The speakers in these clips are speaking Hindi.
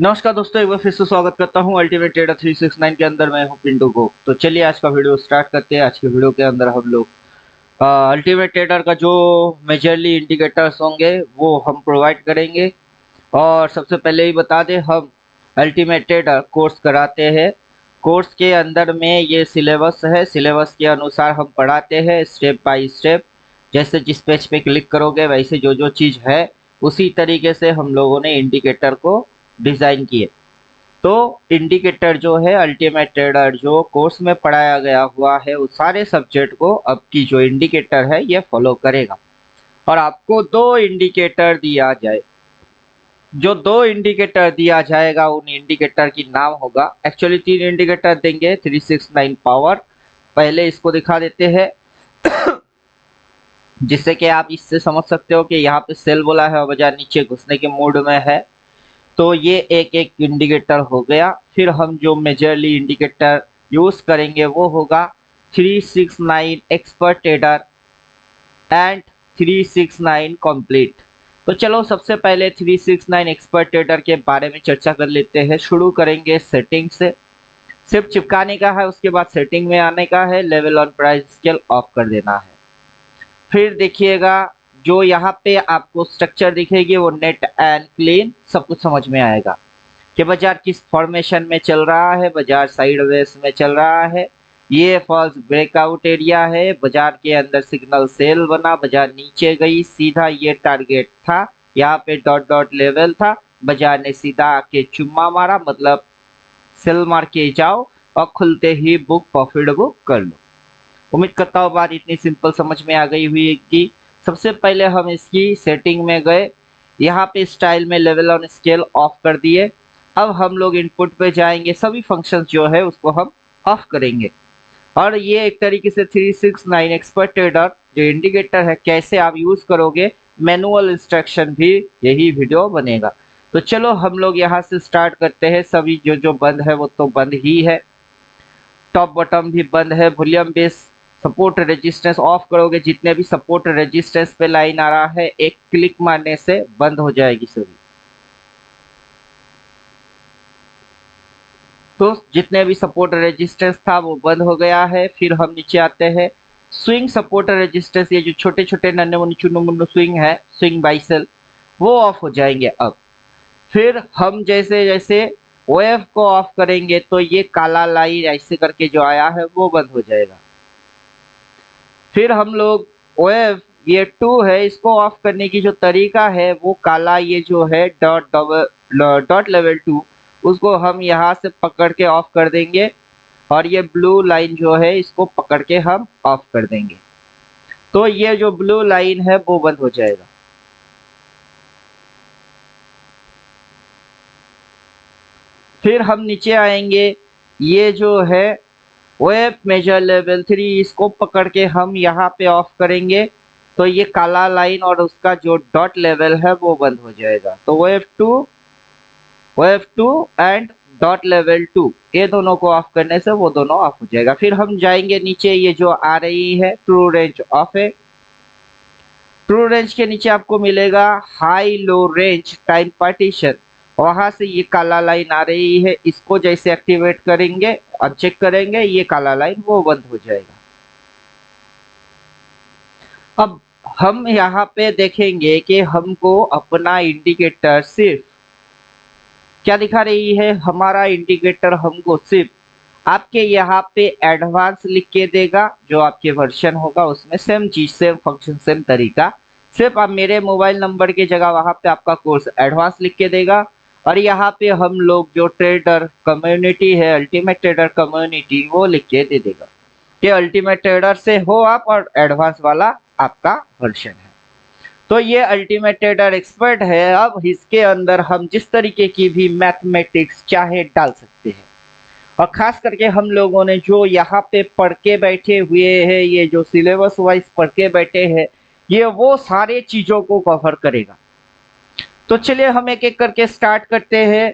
नमस्कार दोस्तों, एक बार फिर से स्वागत करता हूं अल्टीमेट ट्रेडर 369 के अंदर। मैं हूं पिंटू को। तो चलिए आज का वीडियो स्टार्ट करते हैं। आज के वीडियो के अंदर हम लोग अल्टीमेट ट्रेडर का जो मेजरली इंडिकेटर्स होंगे वो हम प्रोवाइड करेंगे। और सबसे पहले ही बता दें, हम अल्टीमेट ट्रेडर कोर्स कराते हैं। कोर्स के अंदर में ये सिलेबस है, सिलेबस के अनुसार हम पढ़ाते हैं स्टेप बाय स्टेप। जैसे जिस पेज पे क्लिक करोगे वैसे जो जो चीज़ है उसी तरीके से हम लोगों ने इंडिकेटर को डिज़ाइन किए। तो इंडिकेटर जो है अल्टीमेट ट्रेडर जो कोर्स में पढ़ाया गया हुआ है उस सारे सब्जेक्ट को अब की जो इंडिकेटर है ये फॉलो करेगा। और आपको दो इंडिकेटर दिया जाए, जो दो इंडिकेटर दिया जाएगा उन इंडिकेटर की नाम होगा, एक्चुअली तीन इंडिकेटर देंगे 369 पावर। पहले इसको दिखा देते हैं जिससे कि आप इससे समझ सकते हो कि यहाँ पे सेल बोला है और बाजार नीचे घुसने के मूड में है। तो ये एक एक इंडिकेटर हो गया। फिर हम जो मेजरली इंडिकेटर यूज करेंगे वो होगा 369 एक्सपर्ट ट्रेडर एंड 369 कंप्लीट। तो चलो सबसे पहले 369 एक्सपर्ट ट्रेडर के बारे में चर्चा कर लेते हैं। शुरू करेंगे सेटिंग से। सिर्फ चिपकाने का है, उसके बाद सेटिंग में आने का है, level on price scale of कर देना है। फिर देखिएगा जो यहाँ पे आपको स्ट्रक्चर दिखेगी वो नेट एंड क्लीन सब कुछ समझ में आएगा कि बाजार किस फॉर्मेशन में चल रहा है। बाजार साइडवेज में चल रहा है, ये फॉल्स ब्रेकआउट एरिया है, बाजार के अंदर सिग्नल सेल बना, बाजार नीचे गई, सीधा ये टारगेट था, यहाँ पे डॉट डॉट लेवल था, बाजार ने सीधा आके चुम्मा मारा, मतलब सेल मार के जाओ और खुलते ही बुक प्रॉफिट बुक कर लो। उम्मीद करता हूँ बात इतनी सिंपल समझ में आ गई हुई है कि सबसे पहले हम इसकी सेटिंग में गए, यहाँ पे स्टाइल में लेवल ऑन स्केल ऑफ कर दिए। अब हम लोग इनपुट पे जाएंगे, सभी फंक्शंस जो है उसको हम ऑफ करेंगे। और ये एक तरीके से 369 एक्सपर्ट ट्रेडर जो इंडिकेटर है कैसे आप यूज करोगे, मैनुअल इंस्ट्रक्शन भी यही वीडियो बनेगा। तो चलो हम लोग यहाँ से स्टार्ट करते हैं। सभी जो जो बंद है वो तो बंद ही है, टॉप बॉटम भी बंद है। Volume base support resistance of करोगे, जितने भी सपोर्ट रेजिस्टेंस पे लाइन आ रहा है एक क्लिक मारने से बंद हो जाएगी सभी। तो जितने भी सपोर्ट रेजिस्टेंस था वो बंद हो गया है। फिर हम नीचे आते हैं, स्विंग सपोर्ट रेजिस्टेंस, ये जो छोटे छोटे नन्हे मुन्ने चुन्नू मुन्नू स्विंग है, स्विंग बाई सेल, वो ऑफ हो जाएंगे अब। फिर हम जैसे जैसे ओएफ को ऑफ करेंगे तो ये काला लाइन ऐसे करके जो आया है वो बंद हो जाएगा। फिर हम लोग ओएफ ये 2 है, इसको ऑफ करने की जो तरीका है वो काला ये जो है डॉट लेवल 2, उसको हम यहाँ से पकड़ के ऑफ कर देंगे और ये ब्लू लाइन जो है इसको पकड़ के हम ऑफ कर देंगे। तो ये जो ब्लू लाइन है वो बंद हो जाएगा। फिर हम नीचे आएंगे, ये जो है वेब मेजर लेवल 3, इसको पकड़ के हम यहाँ पे ऑफ करेंगे तो ये काला लाइन और उसका जो डॉट लेवल है वो बंद हो जाएगा। तो web two and dot level 2, ये दोनों को ऑफ करने से वो दोनों ऑफ हो जाएगा। फिर हम जाएंगे नीचे, ये जो आ रही है ट्रू रेंज ऑफ है। ट्रू रेंज के नीचे आपको मिलेगा high low range time partition, वहां से ये काला लाइन आ रही है, इसको जैसे एक्टिवेट करेंगे और चेक करेंगे ये काला लाइन वो बंद हो जाएगा। अब हम यहाँ पे देखेंगे कि हमको अपना इंडिकेटर सिर्फ क्या दिखा रही है, हमारा इंडिकेटर हमको सिर्फ आपके यहाँ पे एडवांस लिख के देगा। जो आपके वर्जन होगा उसमें सेम चीज, सेम फंक्शन, सेम तरीका, सिर्फ आप मेरे मोबाइल नंबर की जगह वहां पे आपका कोर्स एडवांस लिख के देगा। और यहाँ पे हम लोग जो ट्रेडर कम्युनिटी है, अल्टीमेट ट्रेडर कम्युनिटी, वो लिख के दे देगा कि अल्टीमेट ट्रेडर से हो आप और एडवांस वाला आपका वर्जन है। तो ये अल्टीमेट ट्रेडर एक्सपर्ट है। अब इसके अंदर हम जिस तरीके की भी मैथमेटिक्स चाहे डाल सकते हैं। और खास करके हम लोगों ने जो यहाँ पे पढ़ के बैठे हुए हैं, ये जो सिलेबस वाइज पढ़ के बैठे हैं, ये वो सारे चीजों को कवर करेगा। तो चलिए हम एक एक करके स्टार्ट करते हैं।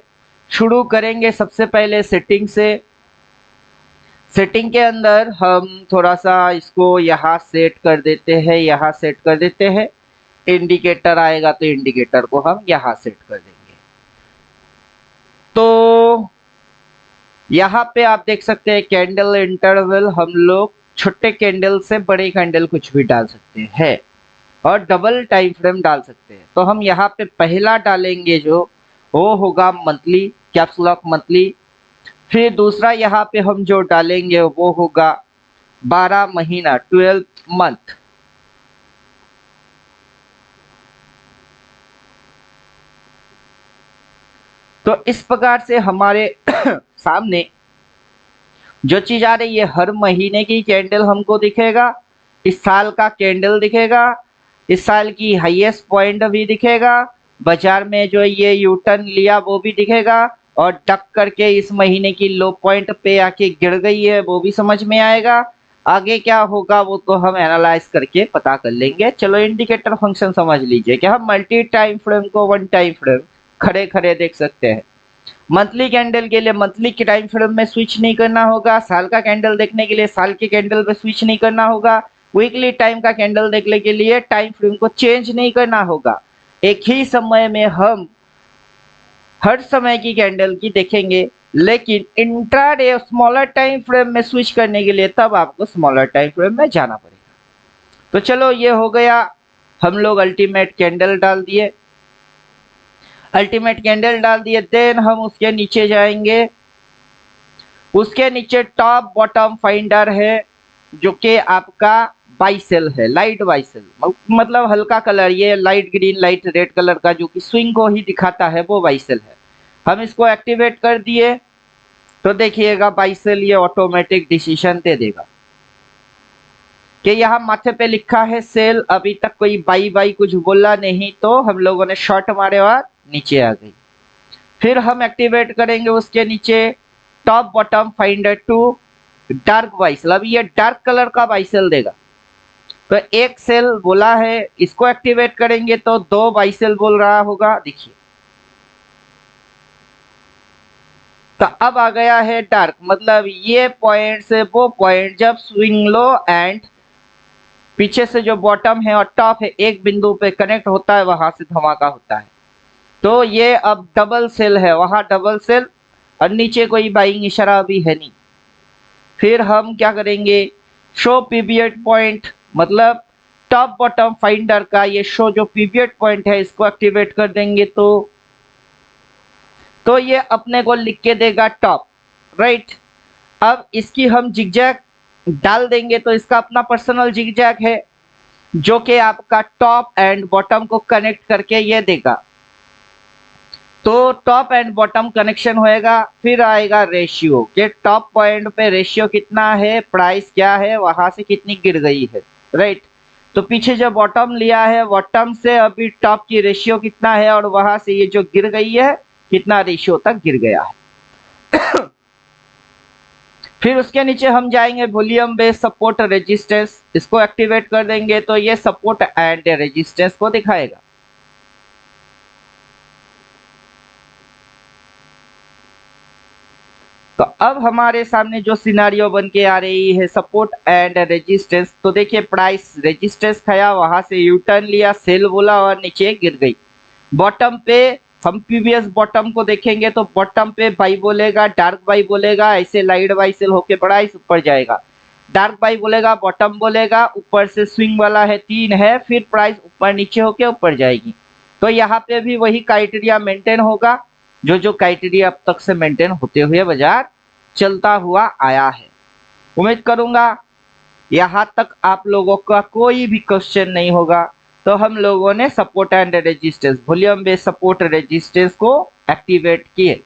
शुरू करेंगे सबसे पहले सेटिंग से। सेटिंग के अंदर हम थोड़ा सा इसको यहाँ सेट कर देते हैं, यहाँ सेट कर देते हैं। इंडिकेटर आएगा तो इंडिकेटर को हम यहाँ सेट कर देंगे। यहाँ पे आप देख सकते हैं कैंडल इंटरवल हम लोग छोटे कैंडल से बड़े कैंडल कुछ भी डाल सकते हैं और डबल टाइम फ्रेम डाल सकते हैं। तो हम यहाँ पे पहला डालेंगे जो वो होगा मंथली, कैप्स लॉक मंथली। फिर दूसरा यहाँ पे हम जो डालेंगे वो होगा 12 महीना 12 मंथ। तो इस प्रकार से हमारे सामने जो चीज आ रही है, हर महीने की कैंडल हमको दिखेगा, इस साल का कैंडल दिखेगा, इस साल की हाईएस्ट पॉइंट भी दिखेगा, बाजार में जो ये यू टर्न लिया वो भी दिखेगा और टक करके इस महीने की लो पॉइंट पे आके गिर गई है वो भी समझ में आएगा। आगे क्या होगा वो तो हम एनालाइज करके पता कर लेंगे। चलो इंडिकेटर फंक्शन समझ लीजिए कि हम मल्टी टाइम फ्रेम को वन टाइम फ्रेम खड़े खड़े देख सकते हैं। मंथली कैंडल के लिए मंथली के टाइम फ्रेम में स्विच नहीं करना होगा, साल का कैंडल देखने के लिए साल के कैंडल पे स्विच नहीं करना होगा, वीकली टाइम का कैंडल देखने के लिए टाइम फ्रेम को चेंज नहीं करना होगा। एक ही समय में हम हर समय की कैंडल की देखेंगे, लेकिन इंट्राडे स्मॉलर टाइम फ्रेम में स्विच करने के लिए तब आपको स्मॉलर टाइम फ्रेम में जाना पड़ेगा। तो चलो ये हो गया, हम लोग अल्टीमेट कैंडल डाल दिए, अल्टीमेट कैंडल डाल दिए। देन हम उसके नीचे जाएंगे, उसके नीचे टॉप बॉटम फाइंडर है जो कि आपका बाइसेल है, लाइट बाइसेल मतलब हल्का कलर, ये light green light red colour का जो कि स्विंग को ही दिखाता है वो बाइसेल है। हम इसको एक्टिवेट कर दिए तो देखिएगा बाइसेल ये ऑटोमेटिक डिसीजन दे देगा कि यहाँ माथे पे लिखा है सेल, अभी तक कोई बाई बाई कुछ बोला नहीं तो हम लोगों ने शॉर्ट मारे और नीचे आ गई। फिर हम एक्टिवेट करेंगे उसके नीचे top bottom finder to dark buy sell, अब ये डार्क कलर का बाइसेल देगा। तो एक सेल बोला है, इसको एक्टिवेट करेंगे तो दो बाइसेल बोल रहा होगा, देखिए। तो अब आ गया है डार्क, मतलब ये पॉइंट से वो पॉइंट जब स्विंग लो एंड पीछे से जो बॉटम है और टॉप है एक बिंदु पे कनेक्ट होता है, वहां से धमाका होता है। तो ये अब डबल सेल है, वहां डबल सेल और नीचे कोई बाइंग इशारा भी है नहीं। फिर हम क्या करेंगे, शो पीवियट पॉइंट, मतलब टॉप बॉटम फाइंडर का ये शो जो पीवियट पॉइंट है इसको एक्टिवेट कर देंगे तो ये अपने को लिख के देगा टॉप, राइट। अब इसकी हम जिगजैग डाल देंगे तो इसका अपना पर्सनल जिगजैग है जो कि आपका टॉप एंड बॉटम को कनेक्ट करके ये देगा। तो टॉप एंड बॉटम कनेक्शन होएगा, फिर आएगा रेशियो कि टॉप पॉइंट पे रेशियो कितना है, प्राइस क्या है, वहां से कितनी गिर गई है, राइट। तो पीछे जो बॉटम लिया है, बॉटम से अभी टॉप की रेशियो कितना है और वहां से ये जो गिर गई है कितना रेशियो तक गिर गया है। फिर उसके नीचे हम जाएंगे वॉल्यूम बेस्ड सपोर्ट रेजिस्टेंस, इसको एक्टिवेट कर देंगे तो ये सपोर्ट एंड रेजिस्टेंस को दिखाएगा। तो अब हमारे सामने जो सिनारियो बन के आ रही है सपोर्ट एंड रेजिस्टेंस, तो देखिए प्राइस रेजिस्टेंस खाया, वहां से यू टर्न लिया, सेल बोला और नीचे गिर गई। बॉटम पे हम प्रीवियस बॉटम को देखेंगे तो बॉटम पे बाई बोलेगा, डार्क बाई बोलेगा, ऐसे लाइट बाई सेल होके प्राइस ऊपर जाएगा। डार्क बाई बोलेगा, बॉटम बोलेगा, ऊपर से स्विंग वाला है 3 है, फिर प्राइस ऊपर नीचे होके ऊपर जाएगी। तो यहाँ पे भी वही क्राइटेरिया मेंटेन होगा जो क्राइटेरिया अब तक से मेंटेन होते हुए बाजार चलता हुआ आया है। उम्मीद करूंगा यहाँ तक आप लोगों का कोई भी क्वेश्चन नहीं होगा। तो हम लोगों ने support and resistance, volume based support resistance को एक्टिवेट किए।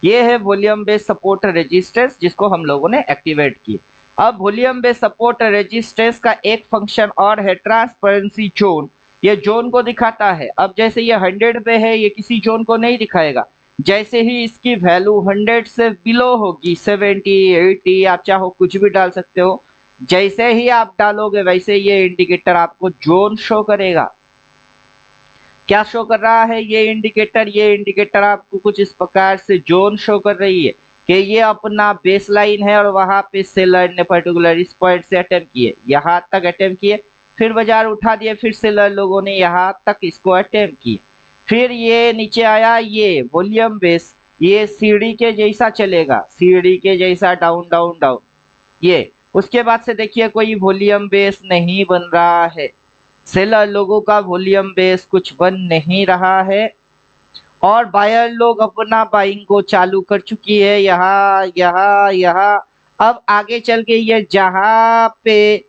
ये है वॉल्यूम बेस्ड सपोर्ट रेजिस्टेंस जिसको हम लोगों ने एक्टिवेट किए। अब वॉल्यूम बेस्ड सपोर्ट रेजिस्टेंस का एक फंक्शन और है ट्रांसपेरेंसी जोन, ये जोन को दिखाता है। अब जैसे ये 100 पे है, ये किसी जोन को नहीं दिखाएगा। जैसे ही इसकी वैल्यू 100 से बिलो होगी, 70 80 आप चाहो कुछ भी डाल सकते हो, जैसे ही आप डालोगे वैसे ये इंडिकेटर आपको जोन शो करेगा। क्या शो कर रहा है ये इंडिकेटर आपको कुछ इस प्रकार से जोन शो कर रही है कि ये अपना बेस लाइन है और वहां पे सेलर ने पर्टिकुलर इस पॉइंट से अटेम्प्ट किए, यहाँ तक अटेम्प्ट किए, फिर बाजार उठा दिए, फिर सेलर लोगों ने यहाँ तक इसको अटेम्प्ट किए, फिर ये नीचे आया, ये वॉल्यूम बेस ये सीढ़ी के जैसा चलेगा, सीढ़ी के जैसा डाउन डाउन डाउन। ये उसके बाद से देखिए कोई वॉल्यूम बेस नहीं बन रहा है, सेलर लोगों का वॉल्यूम बेस कुछ बन नहीं रहा है, और बायर लोग अपना बाइंग को चालू कर चुकी है यहाँ यहाँ यहाँ। अब आगे चल के ये जहाँ पे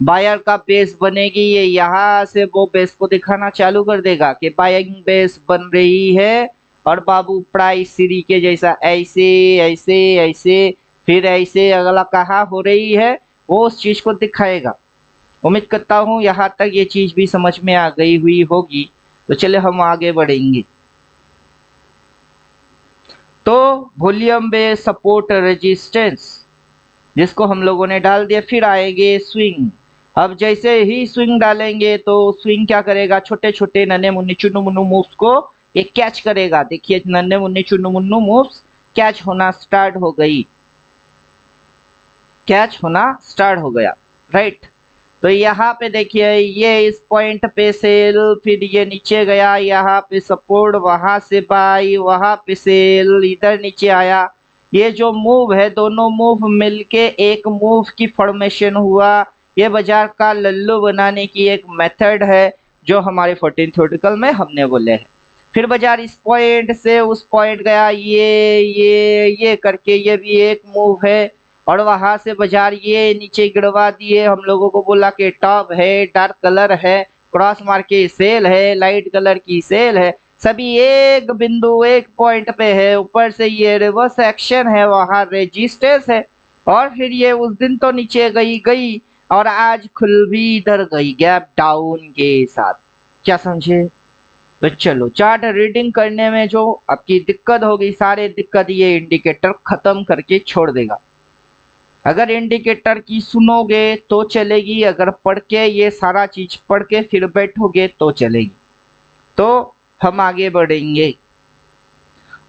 बायर का बेस बनेगी, ये यहाँ से वो बेस को दिखाना चालू कर देगा कि बाइंग बेस बन रही है, और बाबू प्राइस सीढ़ी के जैसा ऐसे ऐसे ऐसे फिर ऐसे अगला कहाँ हो रही है वो उस चीज को दिखाएगा। उम्मीद करता हूँ यहाँ तक ये चीज भी समझ में आ गई हुई होगी। तो चले हम आगे बढ़ेंगे। तो वॉल्यूम बेस सपोर्ट रेजिस्टेंस जिसको हम लोगों ने डाल दिया, फिर आएंगे स्विंग। अब जैसे ही स्विंग डालेंगे तो स्विंग क्या करेगा, छोटे छोटे नन्हे मुन्ने चुन्नू मुन्नू मूव्स को ये कैच करेगा। देखिए नन्हे मुन्ने चुन्नू मुन्नू मूव्स कैच होना स्टार्ट हो गई, कैच होना स्टार्ट हो गया, राइट। तो यहाँ पे देखिए ये इस पॉइंट पे सेल, फिर ये नीचे गया, यहाँ पे सपोर्ट, वहां से बाई, वहां पे सेल, इधर नीचे आया। ये जो मूव है दोनों मूव मिलके एक मूव की फॉर्मेशन हुआ। ये बाजार का लल्लू बनाने की एक मेथड है जो हमारे 14 थ्योरेटिकल में हमने बोले हैं। फिर बाजार इस पॉइंट से उस पॉइंट गया, ये करके ये भी एक मूव है, और वहां से बाजार ये नीचे गिरवा दिए। हम लोगों को बोला कि टॉप है, डार्क कलर है, क्रॉस मार के सेल है, लाइट कलर की सेल है, सभी एक बिंदु एक पॉइंट पे है। ऊपर से ये रिवर्स एक्शन है, वहां रेजिस्टेंस है, और फिर ये उस दिन तो नीचे गई और आज खुल भी इधर गई गैप डाउन के साथ। क्या समझे? तो चलो चार्ट रीडिंग करने में जो आपकी दिक्कत होगी, सारे दिक्कत ये इंडिकेटर खत्म करके छोड़ देगा। अगर इंडिकेटर की सुनोगे तो चलेगी, अगर पढ़ के ये सारा चीज पढ़ के फिर बैठोगे तो चलेगी। तो हम आगे बढ़ेंगे,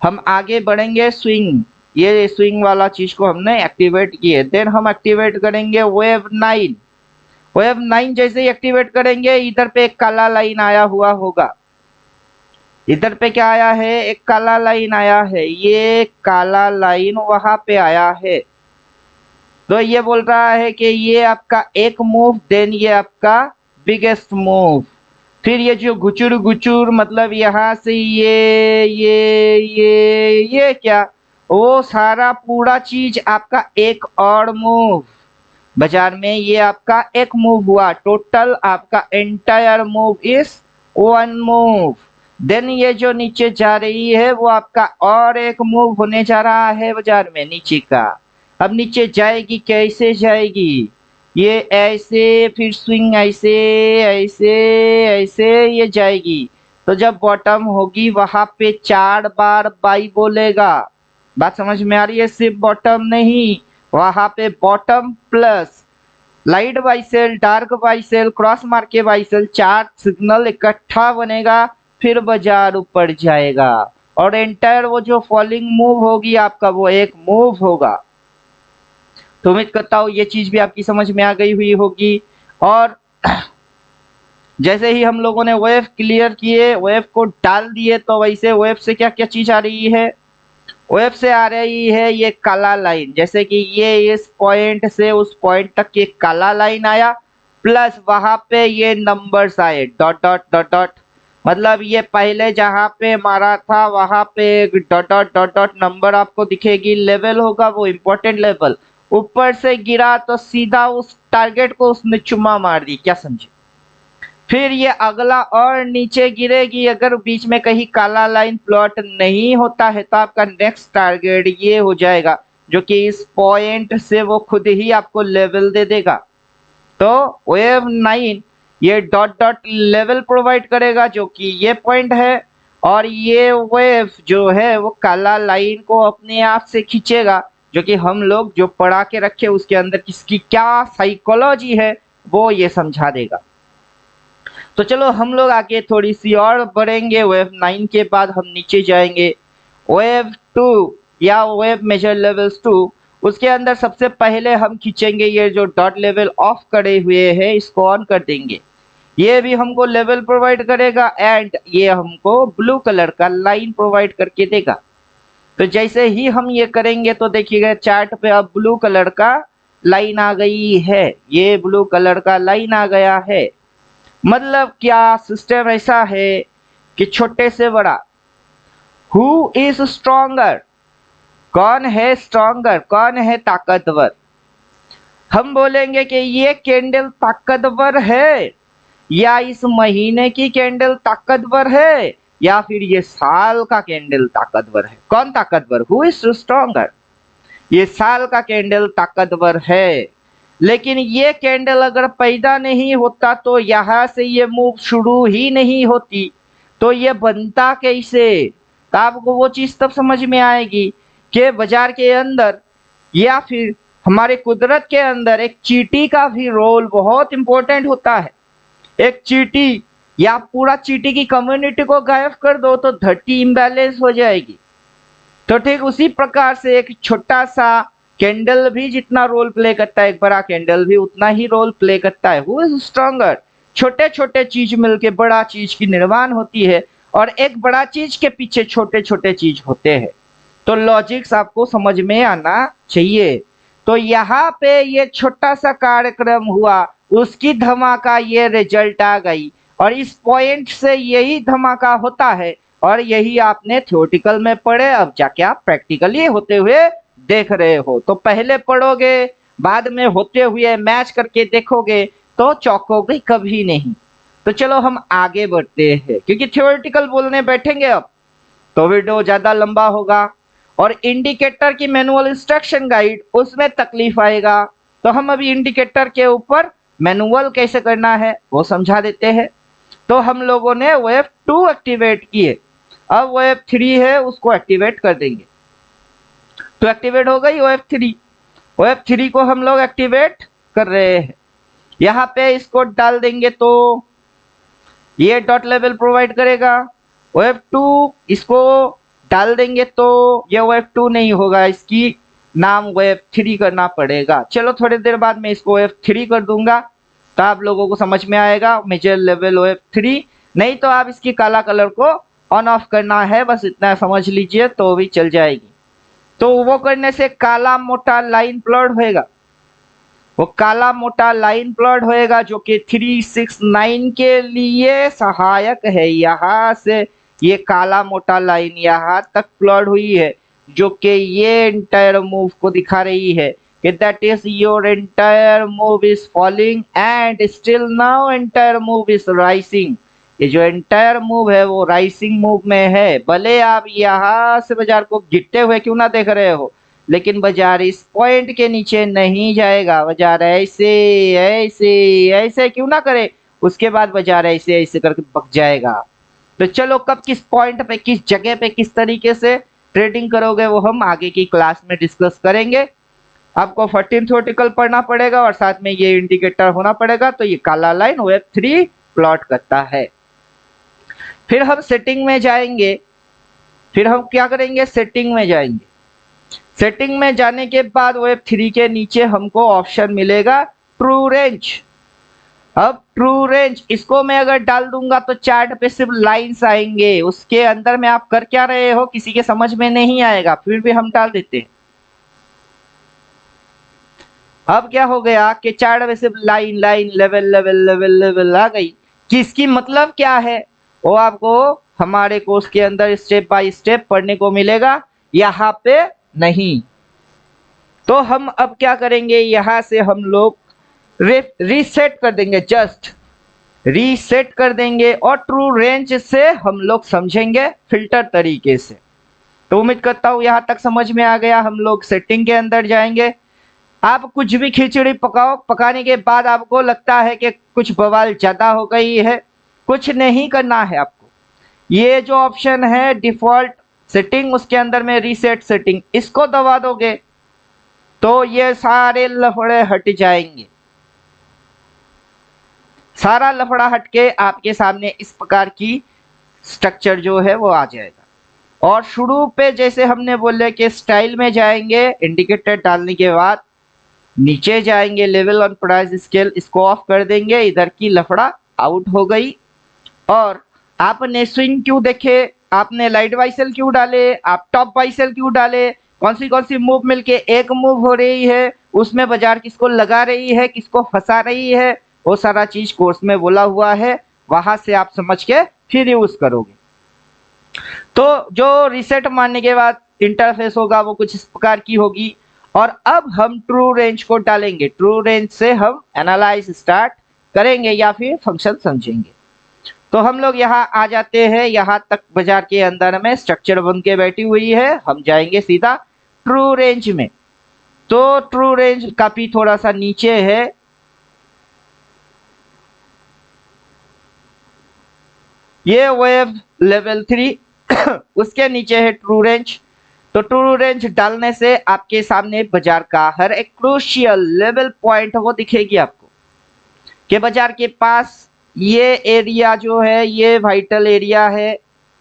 हम आगे बढ़ेंगे स्विंग, ये स्विंग वाला चीज को हमने एक्टिवेट किए। देन हम एक्टिवेट करेंगे वेव 9। वेव 9 जैसे ही एक्टिवेट करेंगे, इधर पे एक काला लाइन आया हुआ होगा। इधर पे क्या आया है, एक काला लाइन आया है, ये काला लाइन वहां पे आया है। तो ये बोल रहा है कि ये आपका एक मूव, देन ये आपका बिगेस्ट मूव। फिर ये जो गुचुर गुचुर मतलब यहाँ से ये क्या, वो सारा पूरा चीज आपका एक और मूव। बाजार में ये आपका एक मूव हुआ, टोटल आपका entire move is one move. Then ये जो नीचे जा रही है वो आपका और एक मूव होने जा रहा है बाजार में नीचे का। अब नीचे जाएगी, कैसे जाएगी, ये ऐसे, फिर स्विंग ऐसे ऐसे ऐसे ये जाएगी। तो जब बॉटम होगी वहां पे 4 बार बाई बोलेगा। बात समझ में आ रही है? सिर्फ बॉटम नहीं, वहां पे bottom plus light buy sell, dark buy sell, cross मार के बाई सेल, 4 सिग्नल इकट्ठा बनेगा, फिर बाजार ऊपर जाएगा, और एंटायर वो जो फॉलिंग मूव होगी आपका वो एक मूव होगा। तो उम्मीद करता हूँ ये चीज भी आपकी समझ में आ गई हुई होगी। और जैसे ही हम लोगों ने वेव क्लियर किए, वेव को डाल दिए, तो वैसे वेव से क्या क्या चीज आ रही है, वेव से आ रही है ये काला लाइन। जैसे कि ये इस पॉइंट से उस पॉइंट तक ये काला लाइन आया, प्लस वहां पे ये नंबर्स आए डॉट डॉट डॉट डॉट, मतलब ये पहले जहां पे मारा था वहां पे dot dot dot dot number आपको दिखेगी, लेवल होगा वो इम्पोर्टेंट लेवल। ऊपर से गिरा तो सीधा उस टारगेट को उसने चुम्मा मार दी। क्या समझे? फिर ये अगला और नीचे गिरेगी, अगर बीच में कहीं काला लाइन प्लॉट नहीं होता है तो आपका नेक्स्ट टारगेट ये हो जाएगा, जो कि इस पॉइंट से वो खुद ही आपको लेवल दे देगा। तो वेव 9 ये डॉट डॉट लेवल प्रोवाइड करेगा, जो कि ये पॉइंट है, और ये वेव जो है वो काला लाइन को अपने आप से खींचेगा, जो कि हम लोग जो पढ़ा के रखे उसके अंदर किसकी क्या साइकोलॉजी है वो ये समझा देगा। तो चलो हम लोग आगे थोड़ी सी और बढ़ेंगे। वेव 9 के बाद हम नीचे जाएंगे वेव 2 या वेव मेजर लेवल्स 2। उसके अंदर सबसे पहले हम खींचेंगे ये जो डॉट लेवल ऑफ करे हुए हैं, इसको ऑन कर देंगे। ये भी हमको लेवल प्रोवाइड करेगा, एंड ये हमको ब्लू कलर का लाइन प्रोवाइड करके देगा। तो जैसे ही हम ये करेंगे तो देखिएगा चार्ट पे अब ब्लू कलर का लाइन आ गई है, ये ब्लू कलर का लाइन आ गया है। मतलब क्या सिस्टम ऐसा है कि छोटे से बड़ा, हु इज स्ट्रॉन्गर, कौन है स्ट्रॉन्गर, कौन है ताकतवर। हम बोलेंगे कि ये कैंडल ताकतवर है, या इस महीने की कैंडल ताकतवर है, या फिर ये साल का कैंडल ताकतवर है। कौन ताकतवर, हु इज स्ट्रॉन्गर, ये साल का कैंडल ताकतवर है। लेकिन ये कैंडल अगर पैदा नहीं होता तो यहां से ये मूव शुरू ही नहीं होती, तो ये बनता कैसे। तो आपको वो चीज तब समझ में आएगी कि बाजार के अंदर या फिर हमारे कुदरत के अंदर एक चींटी का भी रोल बहुत इंपॉर्टेंट होता है। एक चींटी या पूरा चींटी की कम्युनिटी को गायब कर दो तो धरती इम्बैलेंस हो जाएगी। तो ठीक उसी प्रकार से एक छोटा सा कैंडल भी जितना रोल प्ले करता है, एक बड़ा कैंडल भी उतना ही रोल प्ले करता है। हु इज स्ट्रॉन्गर, छोटे छोटे चीज मिलके बड़ा चीज की निर्माण होती है, और एक बड़ा चीज के पीछे छोटे छोटे चीज होते हैं। तो लॉजिक्स आपको समझ में आना चाहिए। तो यहाँ पे ये छोटा सा कार्यक्रम हुआ, उसकी धमाका ये रिजल्ट आ गई, और इस पॉइंट से यही धमाका होता है, और यही आपने थ्योरेटिकल में पढ़े, अब जाके आप प्रैक्टिकली होते हुए देख रहे हो। तो पहले पढ़ोगे, बाद में होते हुए मैच करके देखोगे तो चौंकोगे कभी नहीं। तो चलो हम आगे बढ़ते हैं, क्योंकि थ्योरेटिकल बोलने बैठेंगे अब तो वीडियो ज्यादा लंबा होगा, और इंडिकेटर की मैनुअल इंस्ट्रक्शन गाइड उसमें तकलीफ आएगा। तो हम अभी इंडिकेटर के ऊपर मैनुअल कैसे करना है वो समझा देते हैं। तो हम लोगों ने वेव 2 एक्टिवेट किए, अब वेव 3 है उसको एक्टिवेट कर देंगे। तो एक्टिवेट हो गई वेव 3, वेव 3 को हम लोग एक्टिवेट कर रहे हैं। यहाँ पे इसको डाल देंगे तो ये डॉट लेवल प्रोवाइड करेगा। वेव 2 इसको डाल देंगे तो ये वेव 2 नहीं होगा, इसकी नाम वेव 3 करना पड़ेगा। चलो थोड़ी देर बाद मैं इसको वेव 3 कर दूंगा तो आप लोगों को समझ में आएगा मेजर लेवल वेव 3। नहीं तो आप इसकी काला कलर को ऑन ऑफ करना है, बस इतना समझ लीजिए तो भी चल जाएगी। तो वो करने से काला मोटा लाइन प्लॉट होएगा, वो काला मोटा लाइन प्लॉट होएगा जो कि 369 के लिए सहायक है। यहाँ से ये काला मोटा लाइन यहाँ तक प्लॉट हुई है, जो कि ये एंटायर मूव को दिखा रही है कि that is your entire move is falling and still now entire move is rising. ये जो एंटायर मूव है वो राइसिंग मूव में है। भले आप यहाँ से बाजार को गिरते हुए क्यों ना देख रहे हो, लेकिन बाजार इस पॉइंट के नीचे नहीं जाएगा। बाजार ऐसे ऐसे ऐसे क्यों ना करे, उसके बाद बाजार ऐसे ऐसे करके बक जाएगा। तो चलो कब किस पॉइंट पे किस जगह पे किस तरीके से ट्रेडिंग करोगे वो हम आगे की क्लास में डिस्कस करेंगे। आपको 14 थ्योरेटिकल पढ़ना पड़ेगा और साथ में ये इंडिकेटर होना पड़ेगा। तो ये काला लाइन वेव 3 प्लॉट करता है। फिर हम सेटिंग में जाएंगे, फिर हम क्या करेंगे, सेटिंग में जाएंगे। सेटिंग में जाने के बाद वेव 3 के नीचे हमको ऑप्शन मिलेगा ट्रू रेंज। अब ट्रू रेंज इसको मैं अगर डाल दूंगा तो चार्ट पे सिर्फ लाइंस आएंगे, उसके अंदर में आप कर क्या रहे हो किसी के समझ में नहीं आएगा, फिर भी हम डाल देते हैं। अब क्या हो गया कि चार्ट में सिर्फ line line level level level level आ गई, कि इसकी मतलब क्या है वो आपको हमारे कोर्स के अंदर स्टेप बाय स्टेप पढ़ने को मिलेगा, यहाँ पे नहीं। तो हम अब क्या करेंगे, यहाँ से हम लोग रीसेट कर देंगे, जस्ट रीसेट कर देंगे, और ट्रू रेंज से हम लोग समझेंगे फिल्टर तरीके से। तो उम्मीद करता हूँ यहाँ तक समझ में आ गया। हम लोग सेटिंग के अंदर जाएंगे। आप कुछ भी खिचड़ी पकाओ, पकाने के बाद आपको लगता है कि कुछ बवाल ज्यादा हो गई है, कुछ नहीं करना है आपको। ये जो ऑप्शन है डिफॉल्ट सेटिंग, उसके अंदर में रीसेट सेटिंग, इसको दबा दोगे तो ये सारे लफड़े हट जाएंगे। सारा लफड़ा हट के आपके सामने इस प्रकार की स्ट्रक्चर जो है वो आ जाएगा। और शुरू पे जैसे हमने बोले कि स्टाइल में जाएंगे, इंडिकेटर डालने के बाद नीचे जाएंगे लेवल ऑन प्राइस स्केल, इसको ऑफ कर देंगे, इधर की लफड़ा आउट हो गई। और आपने स्विंग क्यों देखे, आपने लाइट वाई सेल क्यों डाले, आप टॉप वाई सेल क्यों डाले, कौन सी मूव मिलके एक मूव हो रही है, उसमें बाजार किसको लगा रही है, किसको फंसा रही है, वो सारा चीज कोर्स में बोला हुआ है, वहां से आप समझ के फिर यूज करोगे। तो जो रीसेट मारने के बाद इंटरफेस होगा वो कुछ इस प्रकार की होगी। और अब हम ट्रू रेंज को डालेंगे, ट्रू रेंज से हम एनालाइज स्टार्ट करेंगे या फिर फंक्शन समझेंगे। तो हम लोग यहाँ आ जाते हैं, यहाँ तक बाजार के अंदर में स्ट्रक्चर बन के बैठी हुई है, हम जाएंगे सीधा ट्रू रेंज में। तो ट्रू रेंज काफी थोड़ा सा नीचे है, ये वेव लेवल 3 उसके नीचे है ट्रू रेंज। तो ट्रू रेंज डालने से आपके सामने बाजार का हर एक क्रूशियल लेवल पॉइंट वो दिखेगी आपको, कि बाजार के पास ये एरिया जो है ये वाइटल एरिया है,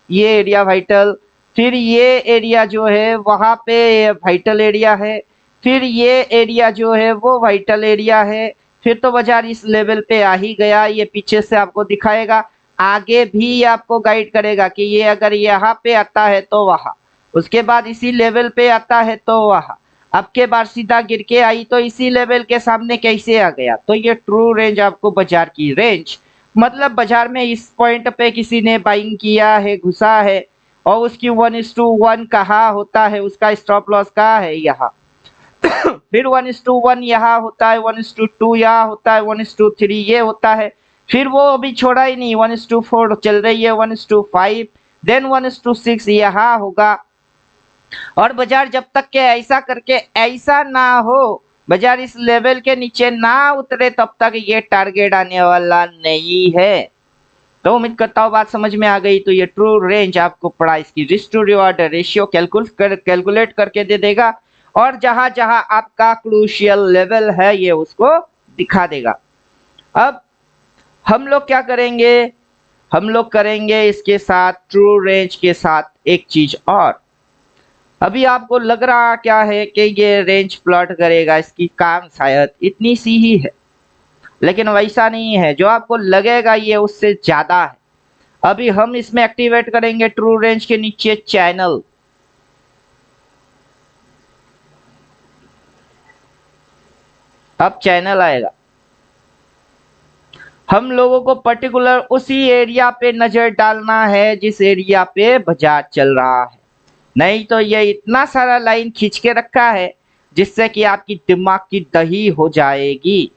ये एरिया वाइटल, फिर ये एरिया जो है वहां पे वाइटल एरिया है, फिर ये एरिया जो है वो वाइटल एरिया है। फिर तो बाजार इस लेवल पे आ ही गया, ये पीछे से आपको दिखाएगा, आगे भी आपको गाइड करेगा कि ये अगर यहाँ पे आता है तो वहां, उसके बाद इसी लेवल पे आता है तो वहां, अब के बार सीधा गिर के आई तो इसी लेवल के सामने कैसे आ गया। तो ये ट्रू रेंज आपको बाजार की रेंज, मतलब बाजार में इस पॉइंट पे किसी ने बाइंग किया है, घुसा है, और उसकी 1:1 कहाँ होता है, उसका स्टॉप लॉस कहाँ है यहाँ, फिर 1:1 यहाँ होता है, 1:2 यहाँ होता है, 1:3 ये होता है, फिर वो अभी छोड़ा ही नहीं, 1:4 चल रही है, 1:5, देन 1:6 यहाँ होगा। और बाजार जब तक के ऐसा करके ऐसा ना हो, बाजार इस लेवल के नीचे ना उतरे, तब तक ये टारगेट आने वाला नहीं है। तो उम्मीद करता हूँ बात समझ में आ गई। तो ये ट्रू रेंज आपको प्राइस की risk to reward ratio calculate करके दे देगा, और जहां जहां आपका क्रूशियल लेवल है ये उसको दिखा देगा। अब हम लोग क्या करेंगे, हम लोग करेंगे इसके साथ ट्रू रेंज के साथ एक चीज और। अभी आपको लग रहा क्या है कि ये रेंज प्लॉट करेगा, इसकी काम शायद इतनी सी ही है, लेकिन वैसा नहीं है, जो आपको लगेगा ये उससे ज्यादा है। अभी हम इसमें एक्टिवेट करेंगे ट्रू रेंज के नीचे चैनल। अब चैनल आएगा, हम लोगों को पर्टिकुलर उसी एरिया पे नजर डालना है जिस एरिया पे बाजार चल रहा है, नहीं तो ये इतना सारा लाइन खींच के रखा है जिससे कि आपकी दिमाग की दही हो जाएगी।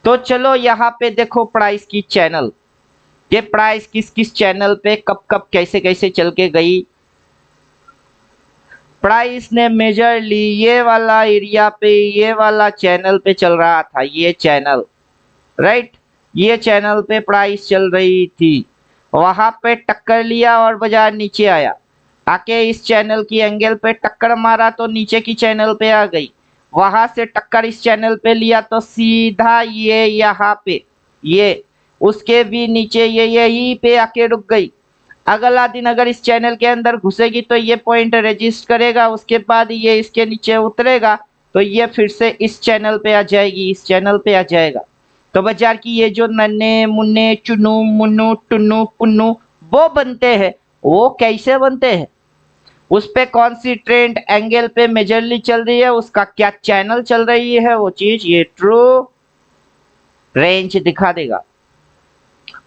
तो चलो यहाँ पे देखो प्राइस की चैनल, ये प्राइस किस किस चैनल पे कब कब कैसे कैसे चल के गई। प्राइस ने मेजरली ये वाला एरिया पे, ये वाला चैनल पे चल रहा था, ये चैनल, राइट, ये चैनल पे प्राइस चल रही थी, वहां पे टक्कर लिया और बाजार नीचे आया, आके इस चैनल की एंगल पे टक्कर मारा तो नीचे की चैनल पे आ गई, वहां से टक्कर इस चैनल पे लिया तो सीधा ये यहाँ पे, ये उसके भी नीचे ये यहीं पे आके रुक गई। अगला दिन अगर इस चैनल के अंदर घुसेगी तो ये पॉइंट रजिस्ट करेगा, उसके बाद ये इसके नीचे उतरेगा तो ये फिर से इस चैनल पे आ जाएगी, इस चैनल पे आ जाएगा। तो बाजार की ये जो नन्हे मुन्ने चुन्नू मुन्नू टुन्नू पुन्नू वो बनते हैं, वो कैसे बनते हैं, उस पे कौन सी ट्रेंड एंगल पे मेजरली चल रही है, उसका क्या चैनल चल रही है, वो चीज ये ट्रू रेंज दिखा देगा।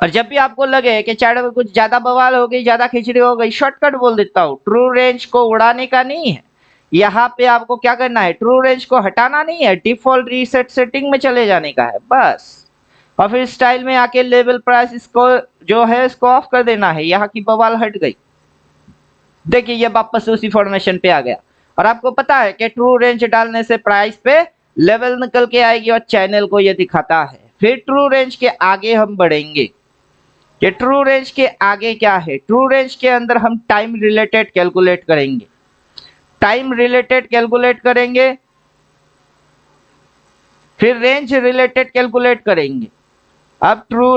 और जब भी आपको लगे कि चार्ट में कुछ ज्यादा बवाल हो गई, ज्यादा खिचड़ी हो गई, शॉर्टकट बोल देता हूँ, ट्रू रेंज को उड़ाने का नहीं है, यहाँ पे आपको क्या करना है, ट्रू रेंज को हटाना नहीं है, डिफॉल्ट रीसेट सेटिंग में चले जाने का है बस, और फिर स्टाइल में आके लेवल प्राइस इसको जो है इसको ऑफ कर देना है, यहाँ की बवाल हट गई। देखिए ये वापस उसी फॉर्मेशन पे आ गया, और आपको पता है कि ट्रू रेंज डालने से प्राइस पे लेवल निकल के आएगी और चैनल को ये दिखाता है। फिर ट्रू रेंज के आगे हम बढ़ेंगे कि ट्रू रेंज के आगे क्या है, ट्रू रेंज के अंदर हम टाइम रिलेटेड कैलकुलेट करेंगे, टाइम रिलेटेड कैलकुलेट करेंगे, फिर रेंज रिलेटेड कैलकुलेट करेंगे। अब ट्रू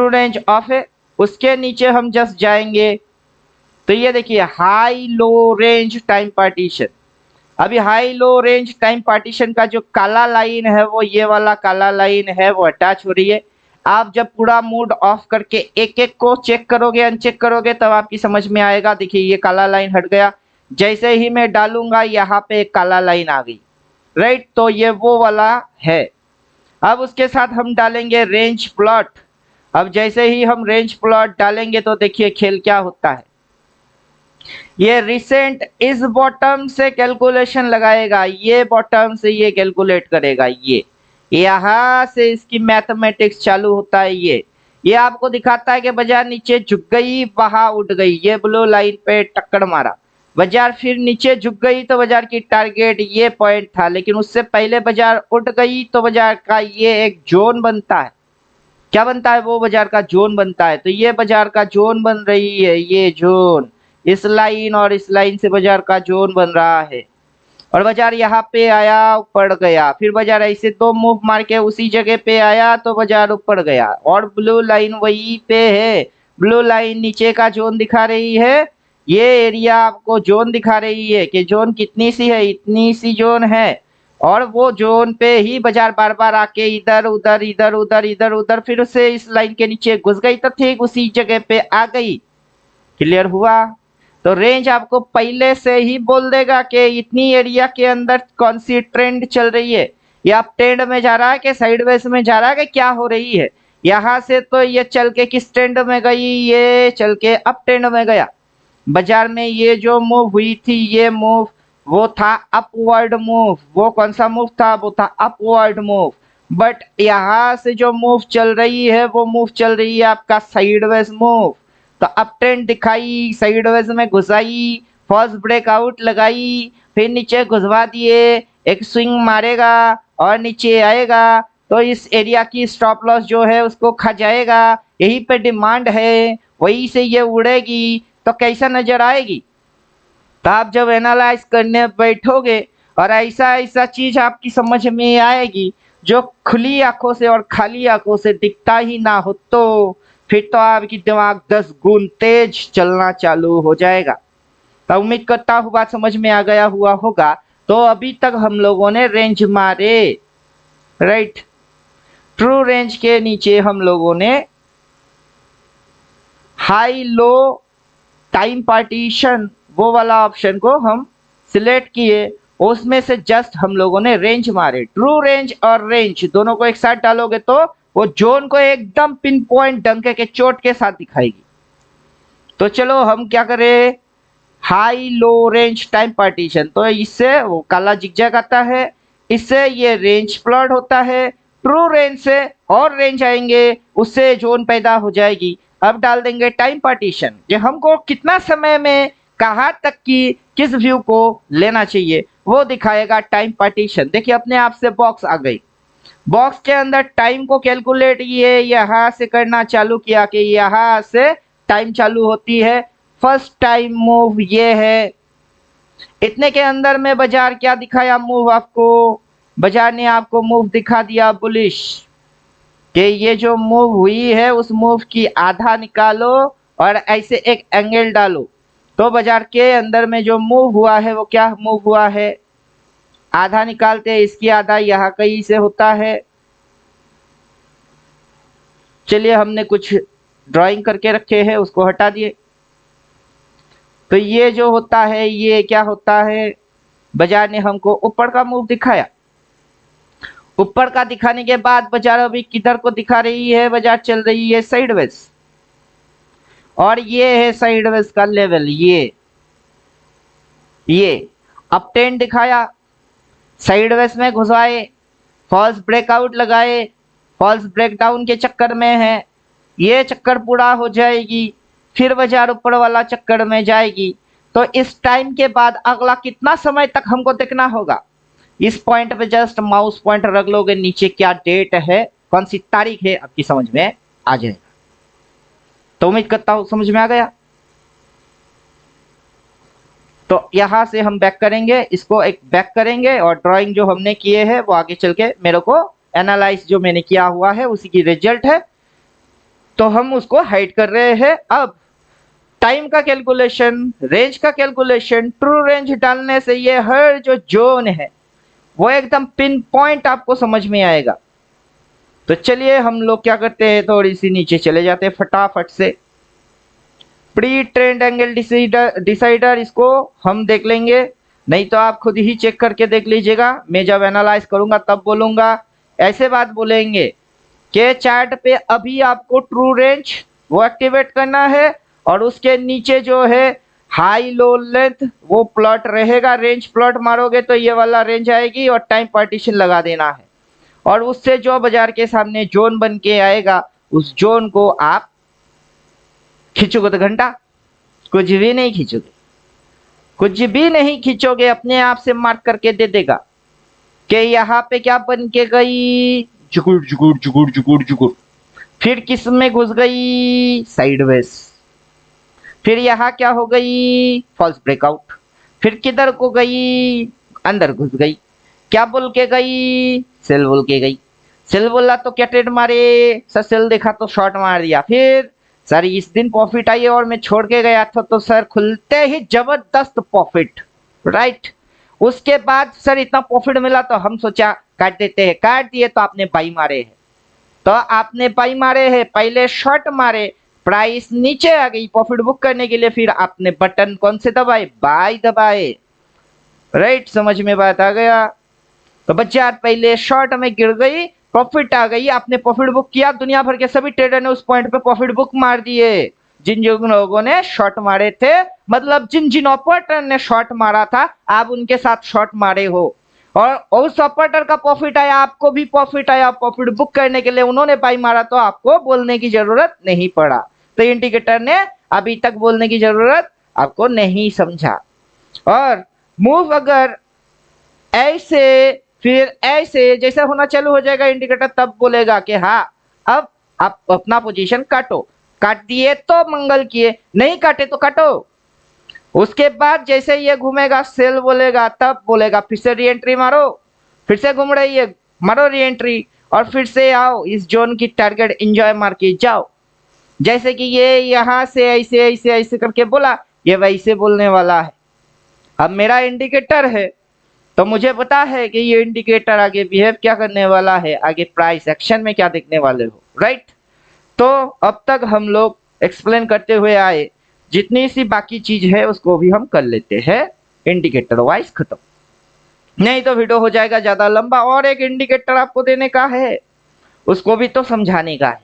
रेंज ऑफ है, उसके नीचे हम जस्ट जाएंगे तो ये देखिए high low range time partition. अभी high low range time partition का जो काला लाइन है वो ये वाला काला लाइन है वो अटैच हो रही है, आप जब पूरा मूड ऑफ करके एक एक को चेक करोगे, अनचेक करोगे, तब आपकी समझ में आएगा। देखिए ये काला लाइन हट गया, जैसे ही मैं डालूंगा यहाँ पे एक काला लाइन आ गई, राइट। तो ये वो वाला है। अब उसके साथ हम डालेंगे रेंज प्लॉट। अब जैसे ही हम रेंज प्लॉट डालेंगे तो देखिए खेल क्या होता है। ये रिसेंट इस बॉटम से कैलकुलेशन लगाएगा, ये बॉटम से ये कैलकुलेट करेगा, ये यहां से इसकी मैथमेटिक्स चालू होता है। ये आपको दिखाता है कि बाजार नीचे झुक गई, वहां उठ गई, ये ब्लू लाइन पे टक्कर मारा, बाजार फिर नीचे झुक गई तो बाजार की टारगेट ये पॉइंट था, लेकिन उससे पहले बाजार उठ गई तो बाजार का ये एक जोन बनता है। क्या बनता है? वो बाजार का जोन बनता है। तो ये बाजार का जोन बन रही है, ये जोन, इस लाइन और इस लाइन से बाजार का जोन बन रहा है। और बाजार यहाँ पे आया, ऊपर गया, फिर बाजार ऐसे दो मूव मार के उसी जगह पे आया तो बाजार ऊपर गया। और ब्लू लाइन वही पे है, ब्लू लाइन नीचे का जोन दिखा रही है, ये एरिया आपको जोन दिखा रही है कि जोन कितनी सी है, इतनी सी जोन है। और वो जोन पे ही बाजार बार बार आके इधर उधर इधर उधर इधर उधर फिर से इस लाइन के नीचे घुस गई तो ठीक उसी जगह पे आ गई। क्लियर हुआ? तो रेंज आपको पहले से ही बोल देगा कि इतनी एरिया के अंदर कौन सी ट्रेंड चल रही है, या अप ट्रेंड में जा रहा है कि साइडवेज में जा रहा है कि क्या हो रही है। यहाँ से तो ये चल के किस ट्रेंड में गई, ये चल के अप ट्रेंड में गया। बाजार में ये जो मूव हुई थी, ये मूव वो था अपवर्ड मूव। वो कौन सा मूव था? वो था अपवर्ड मूव। बट यहाँ से जो मूव चल रही है वो मूव चल रही है आपका साइडवेज मूव। तो अप ट्रेंड दिखाई, साइडवेज में घुसाई, फर्स्ट ब्रेकआउट लगाई, फिर नीचे घुसवा दिए, एक स्विंग मारेगा और नीचे आएगा तो इस एरिया की स्टॉप लॉस जो है उसको खा जाएगा। यही पे डिमांड है, वही से ये उड़ेगी तो कैसा नजर आएगी। तो आप जब एनालाइज करने बैठोगे और ऐसा ऐसा चीज आपकी समझ में आएगी जो खुली आंखों से और खाली आंखों से दिखता ही ना हो, तो फिर तो आपकी दिमाग 10 गुण तेज चलना चालू हो जाएगा। तो उम्मीद करता हूँ बात समझ में आ गया हुआ होगा। तो अभी तक हम लोगों ने रेंज मारे, राइट। ट्रू रेंज के नीचे हम लोगों ने हाई लो टाइम पार्टीशन, वो वाला ऑप्शन को हम सिलेक्ट किए, उसमें से जस्ट हम लोगों ने रेंज मारे। ट्रू रेंज और रेंज दोनों को एक साथ डालोगे तो वो जोन को एकदम पिन पॉइंट डंके के चोट के साथ दिखाएगी। तो चलो हम क्या करें, high low range time partition. तो इससे वो काला जिगजैग आता है, इससे ये रेंज प्लॉट होता है। ट्रू रेंज से और रेंज आएंगे, उससे जोन पैदा हो जाएगी। अब डाल देंगे टाइम पार्टीशन कि हमको कितना समय में कहाँ तक की किस व्यू को लेना चाहिए, वो दिखाएगा टाइम पार्टीशन। देखिए अपने आप से बॉक्स आ गई, बॉक्स के अंदर टाइम को कैलकुलेट ये यहाँ से करना चालू किया कि यहाँ से टाइम चालू होती है। फर्स्ट टाइम मूव ये है, इतने के अंदर में बाजार क्या दिखाया मूव आपको, बाजार ने आपको मूव दिखा दिया बुलिश कि ये जो मूव हुई है उस मूव की आधा निकालो और ऐसे एक एंगल डालो। तो बाजार के अंदर में जो मूव हुआ है वो क्या मूव हुआ है, आधा निकालते हैं, इसकी आधा यहाँ कहीं से होता है। चलिए हमने कुछ ड्राइंग करके रखे हैं उसको हटा दिए। तो ये जो होता है ये क्या होता है, बाजार ने हमको ऊपर का मूव दिखाया। ऊपर का दिखाने के बाद बाजार अभी किधर को दिखा रही है, बाजार चल रही है साइडवेज, और ये है साइडवेज का लेवल। ये अप ट्रेंड दिखाया, साइडवेज में घुसाए, फॉल्स ब्रेकआउट लगाए, फॉल्स ब्रेकडाउन के चक्कर में है, ये चक्कर पूरा हो जाएगी, फिर बाजार ऊपर वाला चक्कर में जाएगी। तो इस टाइम के बाद अगला कितना समय तक हमको देखना होगा, इस पॉइंट पे जस्ट माउस पॉइंटर रख लोगे, नीचे क्या डेट है, कौन सी तारीख है, आपकी समझ में आ जाएगा। तो उम्मीद करता हूं समझ में आ गया। तो यहां से हम बैक करेंगे, इसको एक बैक करेंगे और ड्राइंग जो हमने किए हैं वो आगे चल के मेरे को एनालाइज जो मैंने किया हुआ है उसी की रिजल्ट है, तो हम उसको हाइड कर रहे हैं। अब टाइम का कैलकुलेशन, रेंज का कैलकुलेशन, ट्रू रेंज डालने से ये हर जो जोन है वो एकदम पिन पॉइंट आपको समझ में आएगा। तो चलिए हम लोग क्या करते हैं, थोड़ी सी नीचे चले जाते हैं फटाफट से। प्री ट्रेंड एंगल डिसाइडर इसको हम देख लेंगे, नहीं तो आप खुद ही चेक करके देख लीजिएगा, मैं जब एनालाइज करूंगा तब बोलूंगा। ऐसे बात बोलेंगे कि चार्ट पे अभी आपको ट्रू रेंज वो एक्टिवेट करना है, और उसके नीचे जो है हाई लो लेंथ वो प्लॉट रहेगा। रेंज प्लॉट मारोगे तो ये वाला रेंज आएगी और टाइम पार्टीशन लगा देना है, और उससे जो बाजार के सामने जोन बन के आएगा उस जोन को आप खींचोगे तो घंटा, कुछ भी नहीं खींचोगे, कुछ भी नहीं खींचोगे, अपने आप से मार्क करके दे देगा कि यहाँ पे क्या बन के गई, जुगुड़ जुगुड़ जुगुड़ जुगुड़ जुगुड़। फिर किस में घुस गई, साइडवेज। फिर यहाँ क्या हो गई, फॉल्स ब्रेकआउट। फिर किधर को गई, अंदर घुस गई। क्या बोल के गई, सेल बोल के गई। सेल बोला तो क्या ट्रेड मारे सर, सेल देखा तो शॉर्ट मार दिया। फिर सर इस दिन प्रॉफिट आई और मैं छोड़ के गया था, तो सर खुलते ही जबरदस्त प्रॉफिट, राइट। उसके बाद सर इतना प्रॉफिट मिला तो हम सोचा काट देते हैं, काट दिए तो आपने बाई मारे हैं, तो आपने बाई मारे हैं, पहले शॉर्ट मारे, प्राइस नीचे आ गई प्रॉफिट बुक करने के लिए, फिर आपने बटन कौन से दबाए, बाय दबाए, राइट। समझ में बात आ गया। तो बाजार पहले शॉर्ट में गिर गई, प्रॉफिट आ गई, आपने प्रॉफिट बुक किया, दुनिया भर के सभी ट्रेडर ने उस पॉइंट पे प्रॉफिट बुक मार दिए, जिन जिन लोगों ने शॉर्ट मारे थे, मतलब जिन जिन ऑपरेटर ने शॉर्ट मारा था आप उनके साथ शॉर्ट मारे हो, और उस ऑपरेटर का प्रॉफिट आया, आपको भी प्रॉफिट आया, प्रॉफिट बुक करने के लिए उन्होंने बाई मारा, तो आपको बोलने की जरूरत नहीं पड़ा। तो इंडिकेटर ने अभी तक बोलने की जरूरत आपको नहीं समझा। और मूव अगर ऐसे फिर ऐसे जैसा होना चालू हो जाएगा इंडिकेटर, तब बोलेगा कि हाँ अब आप अपना पोजीशन काटो। काट दिए तो मंगल किए, नहीं काटे तो काटो। उसके बाद जैसे ये घूमेगा सेल बोलेगा, तब बोलेगा फिर से री एंट्री मारो, फिर से घूम रही है मारो री एंट्री, और फिर से आओ इस जोन की टारगेट एंजॉय मार के जाओ। जैसे कि ये यहाँ से ऐसे ऐसे ऐसे करके बोला, ये वैसे बोलने वाला है। अब मेरा इंडिकेटर है तो मुझे पता है कि ये इंडिकेटर आगे बिहेव क्या करने वाला है, आगे प्राइस एक्शन में क्या देखने वाले हो, राइट। तो अब तक हम लोग एक्सप्लेन करते हुए आए, जितनी सी बाकी चीज है उसको भी हम कर लेते हैं इंडिकेटर वाइज खत्म, नहीं तो वीडियो हो जाएगा ज्यादा लंबा। और एक इंडिकेटर आपको देने का है, उसको भी तो समझाने का है।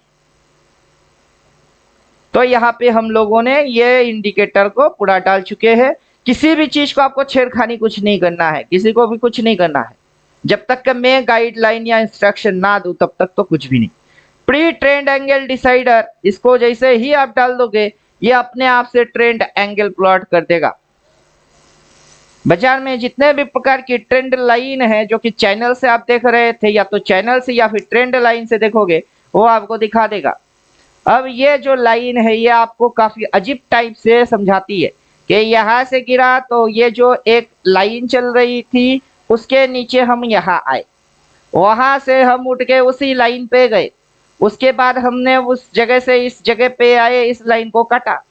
तो यहाँ पे हम लोगों ने ये इंडिकेटर को पूरा डाल चुके हैं। किसी भी चीज को आपको छेड़खानी कुछ नहीं करना है, किसी को भी कुछ नहीं करना है, जब तक कि मैं गाइडलाइन या इंस्ट्रक्शन ना दूं तब तक तो कुछ भी नहीं। प्री ट्रेंड एंगल डिसाइडर, इसको जैसे ही आप डाल दोगे ये अपने आप से ट्रेंड एंगल प्लॉट कर देगा। बाजार में जितने भी प्रकार की ट्रेंड लाइन है जो कि चैनल से आप देख रहे थे, या तो चैनल से या फिर ट्रेंड लाइन से देखोगे, वो आपको दिखा देगा। अब ये जो लाइन है ये आपको काफी अजीब टाइप से समझाती है कि यहाँ से गिरा तो ये जो एक लाइन चल रही थी उसके नीचे हम यहाँ आए, वहां से हम उठ के उसी लाइन पे गए, उसके बाद हमने उस जगह से इस जगह पे आए, इस लाइन को काटा।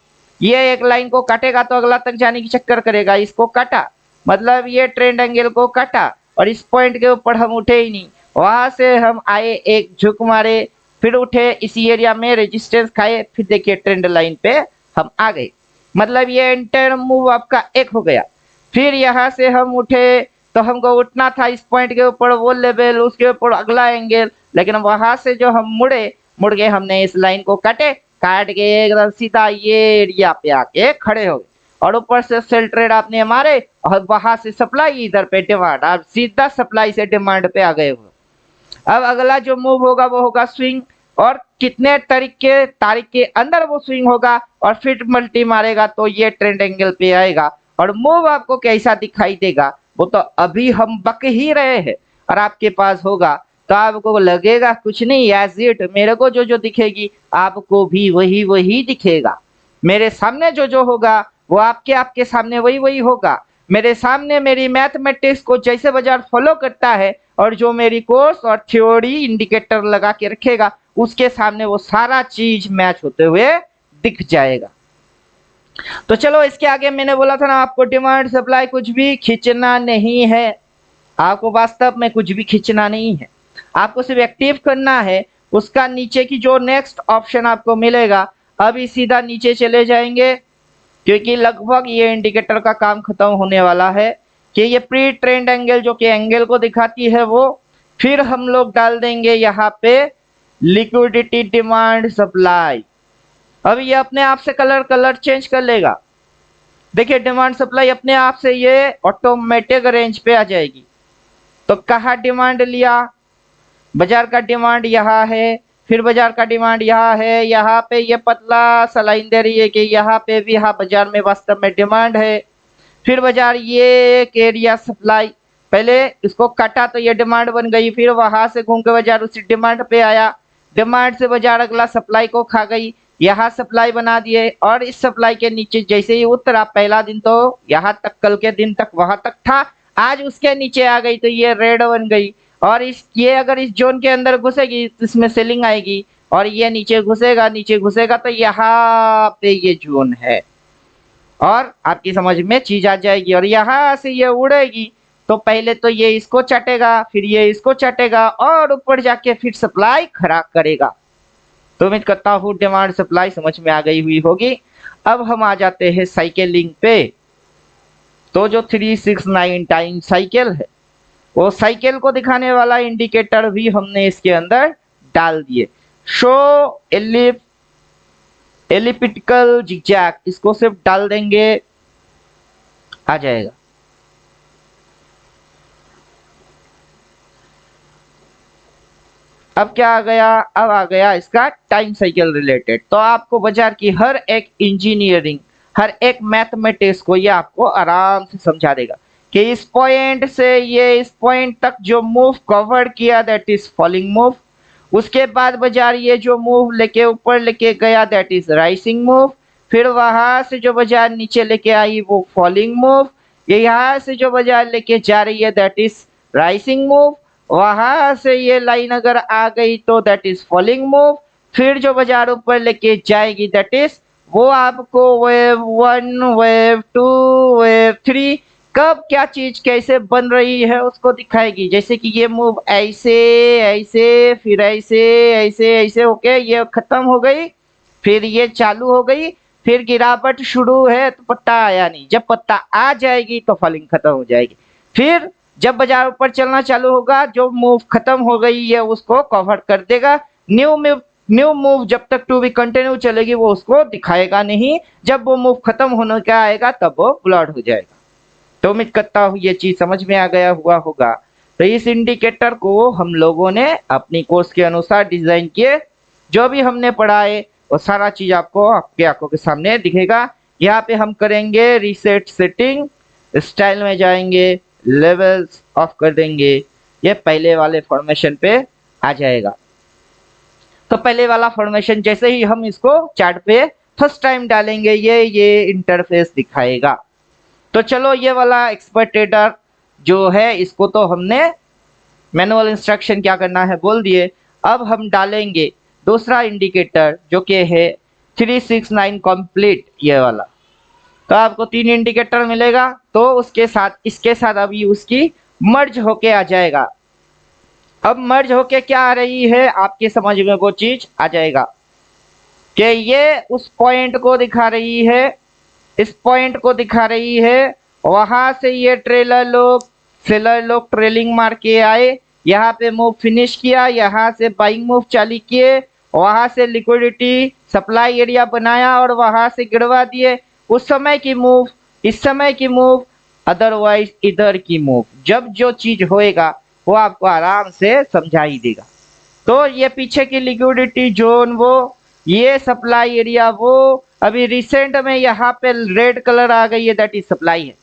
ये एक लाइन को काटेगा तो अगला तक जाने की चक्कर करेगा, इसको काटा मतलब ये ट्रेंड एंगल को काटा, और इस पॉइंट के ऊपर हम उठे ही नहीं, वहां से हम आए, एक झुक मारे, फिर उठे, इसी एरिया में रेजिस्टेंस खाए, फिर देखिए ट्रेंड लाइन पे हम आ गए। मतलब ये एंटर मूव आपका एक हो गया। फिर यहाँ से हम उठे तो हमको उठना था इस पॉइंट के ऊपर, वो लेवल, उसके ऊपर अगला एंगल, लेकिन वहां से जो हम मुड़ गए, हमने इस लाइन को काटे, काट के एकदम सीधा ये एरिया पे आके खड़े हो गए, और ऊपर से सेल ट्रेड आपने मारे, और वहां से सप्लाई, इधर पे डिमांड, आप सीधा सप्लाई से डिमांड पे आ गए हो। अब अगला जो मूव होगा वो होगा स्विंग, और कितने तारीख के अंदर वो स्विंग होगा, और फिर मल्टी मारेगा तो ये ट्रेंड एंगल पे आएगा। और मूव आपको कैसा दिखाई देगा वो तो अभी हम बक ही रहे हैं, और आपके पास होगा तो आपको लगेगा कुछ नहीं, एज इट मेरे को जो जो दिखेगी आपको भी वही वही दिखेगा। मेरे सामने जो जो होगा वो आपके सामने वही वही होगा। मेरे सामने मेरी मैथमेटिक्स को जैसे बाजार फॉलो करता है, और जो मेरी कोर्स और थ्योरी इंडिकेटर लगा के रखेगा उसके सामने वो सारा चीज मैच होते हुए दिख जाएगा। तो चलो इसके आगे मैंने बोला था ना, आपको डिमांड सप्लाई कुछ भी खींचना नहीं है, आपको वास्तव में कुछ भी खींचना नहीं है, आपको सिर्फ एक्टिव करना है। उसका नीचे की जो नेक्स्ट ऑप्शन आपको मिलेगा, अभी सीधा नीचे चले जाएंगे क्योंकि लगभग ये इंडिकेटर का काम खत्म होने वाला है कि ये प्री ट्रेंड एंगल जो कि एंगल को दिखाती है वो, फिर हम लोग डाल देंगे यहाँ पे लिक्विडिटी डिमांड सप्लाई। अब ये अपने आप से कलर चेंज कर लेगा। देखिए डिमांड सप्लाई अपने आप से ये ऑटोमेटिक रेंज पे आ जाएगी। तो कहाँ डिमांड लिया, बाजार का डिमांड यहाँ है, फिर बाजार का डिमांड यहाँ है, यहाँ पे ये पतला सा लाइन दे रही है कि यहाँ पे भी हाँ बाजार में वास्तव में डिमांड है। फिर बाजार ये एक एरिया सप्लाई, पहले इसको काटा तो ये डिमांड बन गई, फिर वहां से घूम के बाजार उसी डिमांड पे आया, डिमांड से बाजार अगला सप्लाई को खा गई, यहाँ सप्लाई बना दिए और इस सप्लाई के नीचे जैसे ही उतरा, पहला दिन तो यहाँ तक, कल के दिन तक वहां तक था, आज उसके नीचे आ गई तो ये रेड बन गई। और ये अगर इस जोन के अंदर घुसेगी तो इसमें सेलिंग आएगी, और ये नीचे घुसेगा तो यहाँ पे ये जोन है और आपकी समझ में चीज आ जाएगी। और यहाँ से ये उड़ेगी तो पहले तो ये इसको चाटेगा, फिर ये इसको चाटेगा और ऊपर जाके फिर सप्लाई खड़ा करेगा। तो उम्मीद करता हूँ डिमांड सप्लाई समझ में आ गई हुई होगी। अब हम आ जाते हैं साइकिलिंग पे। तो जो 369 टाइम साइकिल है, वो साइकिल को दिखाने वाला इंडिकेटर भी हमने इसके अंदर डाल दिए। शो एलिप्टिकल जिगजैग, इसको सिर्फ डाल देंगे, आ जाएगा। अब क्या आ गया, अब आ गया इसका टाइम साइकिल रिलेटेड। तो आपको बाजार की हर एक इंजीनियरिंग, हर एक मैथमेटिक्स को ये आपको आराम से समझा देगा कि इस पॉइंट से ये इस पॉइंट तक जो मूव कवर किया दैट इज फॉलिंग मूव, उसके बाद बाजार ये जो मूव लेके ऊपर लेके गया दैट इज राइजिंग मूव, फिर वहां से जो बाजार नीचे लेके आई वो फॉलिंग मूव, ये यहाँ से जो बाजार लेके जा रही है दैट इज राइजिंग मूव, वहां से ये लाइन अगर आ गई तो दैट इज फॉलिंग मूव, फिर जो बाजार ऊपर लेके जाएगी दैट इज, वो आपको वेव 1, वेव 2, वेव 3 कब क्या चीज कैसे बन रही है उसको दिखाएगी। जैसे कि ये मूव ऐसे ऐसे फिर ऐसे ऐसे ऐसे होके ये खत्म हो गई, फिर ये चालू हो गई, फिर गिरावट शुरू है तो पत्ता आया नहीं, जब पत्ता आ जाएगी तो फॉलिंग खत्म हो जाएगी, फिर जब बाजार ऊपर चलना चालू होगा जो मूव खत्म हो गई है उसको कवर कर देगा। न्यू मूव जब तक टू बी कंटिन्यू चलेगी वो उसको दिखाएगा नहीं, जब वो मूव खत्म होने का आएगा तब वो ब्लॉड हो जाएगा। तो उम्मीद करता हूँ ये चीज समझ में आ गया हुआ होगा। तो इस इंडिकेटर को हम लोगों ने अपनी कोर्स के अनुसार डिजाइन किए, जो भी हमने पढ़ा है वो सारा चीज आपको आपके आंखों के सामने दिखेगा। यहाँ पे हम करेंगे रीसेट सेटिंग, स्टाइल में जाएंगे, लेवल्स ऑफ कर देंगे, ये पहले वाले फॉर्मेशन पे आ जाएगा। तो पहले वाला फॉर्मेशन जैसे ही हम इसको चार्ट पे फर्स्ट टाइम डालेंगे ये इंटरफेस दिखाएगा। तो चलो ये वाला एक्सपर्ट ट्रेडर जो है इसको तो हमने मैनुअल इंस्ट्रक्शन क्या करना है बोल दिए। अब हम डालेंगे दूसरा इंडिकेटर जो कि है 369 कंप्लीट, ये वाला। तो आपको 3 इंडिकेटर मिलेगा, तो उसके साथ इसके साथ अभी उसकी मर्ज होके आ जाएगा। अब मर्ज होके क्या आ रही है आपके समझ में वो चीज आ जाएगा कि ये उस पॉइंट को दिखा रही है, इस पॉइंट को दिखा रही है, वहां से ये ट्रेलर लोग सेलर लोग ट्रेलिंग मार के आए, यहाँ पे मूव फिनिश किया, यहाँ से बाइंग मूव चालू किए, वहां से लिक्विडिटी सप्लाई एरिया बनाया और वहां से गिरवा दिए। उस समय की मूव, इस समय की मूव, अदरवाइज इधर की मूव, जब जो चीज होएगा वो आपको आराम से समझाई देगा। तो ये पीछे की लिक्विडिटी जोन वो, ये सप्लाई एरिया वो, अभी रिसेंट में यहाँ पे रेड कलर आ गई है दैट इज सप्लाई है।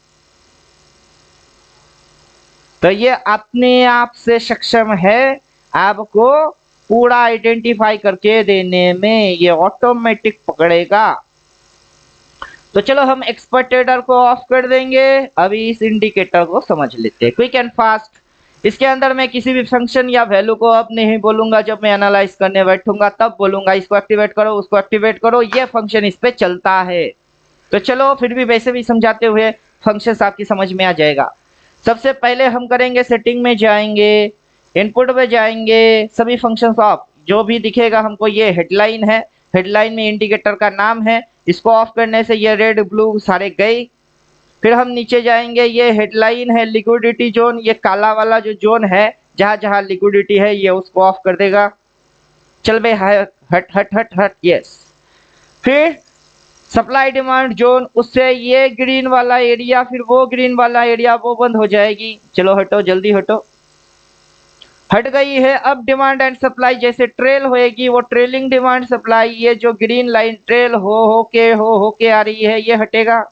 तो ये अपने आप से सक्षम है आपको पूरा आइडेंटिफाई करके देने में, ये ऑटोमेटिक पकड़ेगा। तो चलो हम एक्सपर्ट ट्रेडर को ऑफ कर देंगे, अभी इस इंडिकेटर को समझ लेते हैं क्विक एंड फास्ट। इसके अंदर मैं किसी भी फंक्शन या वैल्यू को अब नहीं बोलूंगा, जब मैं एनालाइज करने बैठूंगा तब बोलूंगा इसको एक्टिवेट करो उसको एक्टिवेट करो, ये फंक्शन इस पे चलता है। तो चलो फिर भी वैसे भी समझाते हुए फंक्शन आपकी समझ में आ जाएगा। सबसे पहले हम करेंगे सेटिंग में जाएंगे, इनपुट में जाएंगे, सभी फंक्शन ऑफ, जो भी दिखेगा हमको ये हेडलाइन है, हेडलाइन में इंडिकेटर का नाम है। इसको ऑफ करने से ये रेड ब्लू सारे गए। फिर हम नीचे जाएंगे, ये हेडलाइन है लिक्विडिटी जोन, ये काला वाला जो जोन है जहां जहां लिक्विडिटी है ये उसको ऑफ कर देगा। चल बे हट हट हट हट यस। फिर सप्लाई डिमांड जोन, उससे ये ग्रीन वाला एरिया, फिर वो ग्रीन वाला एरिया वो बंद हो जाएगी। चलो हटो जल्दी हटो, हट गई है। अब डिमांड एंड सप्लाई जैसे ट्रेल होएगी, वो ट्रेलिंग डिमांड सप्लाई, ये जो ग्रीन लाइन ट्रेल हो के आ रही है ये हटेगा।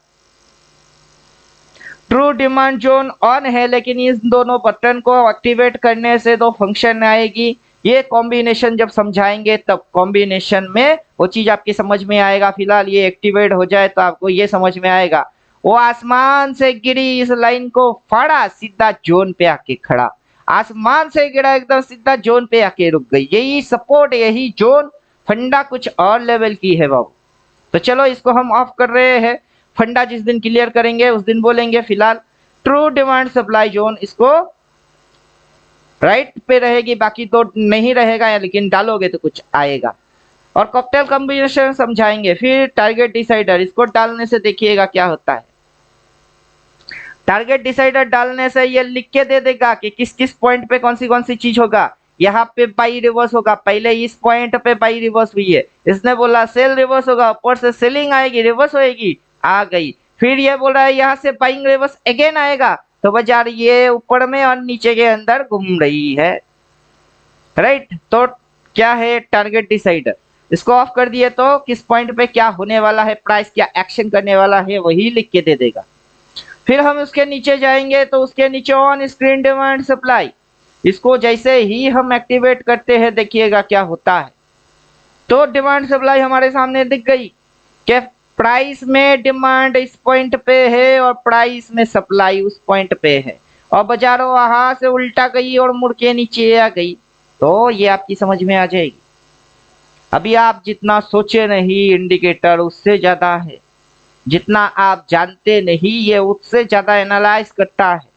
ट्रू डिमांड जोन ऑन है, लेकिन इस दोनों बटन को एक्टिवेट करने से दो फंक्शन आएगी। ये कॉम्बिनेशन जब समझाएंगे तब कॉम्बिनेशन में वो चीज आपकी समझ में आएगा। फिलहाल ये एक्टिवेट हो जाए तो आपको ये समझ में आएगा। वो आसमान से गिरी, इस लाइन को फाड़ा, सीधा जोन पे आके खड़ा। आसमान से गिरा, एकदम सीधा जोन पे आके रुक गई। यही सपोर्ट, यही जोन, फंडा कुछ और लेवल की है बाबू। तो चलो इसको हम ऑफ कर रहे हैं। फंडा जिस दिन क्लियर करेंगे उस दिन बोलेंगे। फिलहाल ट्रू डिमांड सप्लाई जोन, इसको राइट पे रहेगी, बाकी तो नहीं रहेगा, या लेकिन डालोगे तो कुछ आएगा। और कॉकटेल कॉम्बिनेशन समझाएंगे। फिर टारगेट डिसाइडर, इसको डालने से देखिएगा क्या होता है। टारगेट डिसाइडर डालने से ये लिख के दे देगा कि किस किस पॉइंट पे कौन सी चीज होगा। यहाँ पे बाई रिवर्स होगा, पहले इस पॉइंट पे बाई रिवर्स हुई है, इसने बोला सेल रिवर्स होगा, ऊपर से सेलिंग आएगी, रिवर्स होएगी, आ गई। फिर ये बोल रहा है यहाँ से बाइंग रिवर्स अगेन आएगा, तो बाजार ये ऊपर में और नीचे के अंदर घूम रही है, राइट। तो क्या है टारगेट डिसाइडर, इसको ऑफ कर दिए तो किस पॉइंट पे क्या होने वाला है, प्राइस क्या एक्शन करने वाला है, वही लिख के दे देगा। फिर हम उसके नीचे जाएंगे तो उसके नीचे ऑन स्क्रीन डिमांड सप्लाई, इसको जैसे ही हम एक्टिवेट करते हैं देखिएगा क्या होता है। तो डिमांड सप्लाई हमारे सामने दिख गई कि प्राइस में डिमांड इस पॉइंट पे है और प्राइस में सप्लाई उस पॉइंट पे है, और बाजारों वहां से उल्टा गई और मुड़ के नीचे आ गई। तो ये आपकी समझ में आ जाएगी। अभी आप जितना सोचे नहीं इंडिकेटर उससे ज्यादा है, जितना आप जानते नहीं ये उससे ज्यादा एनालाइज करता है।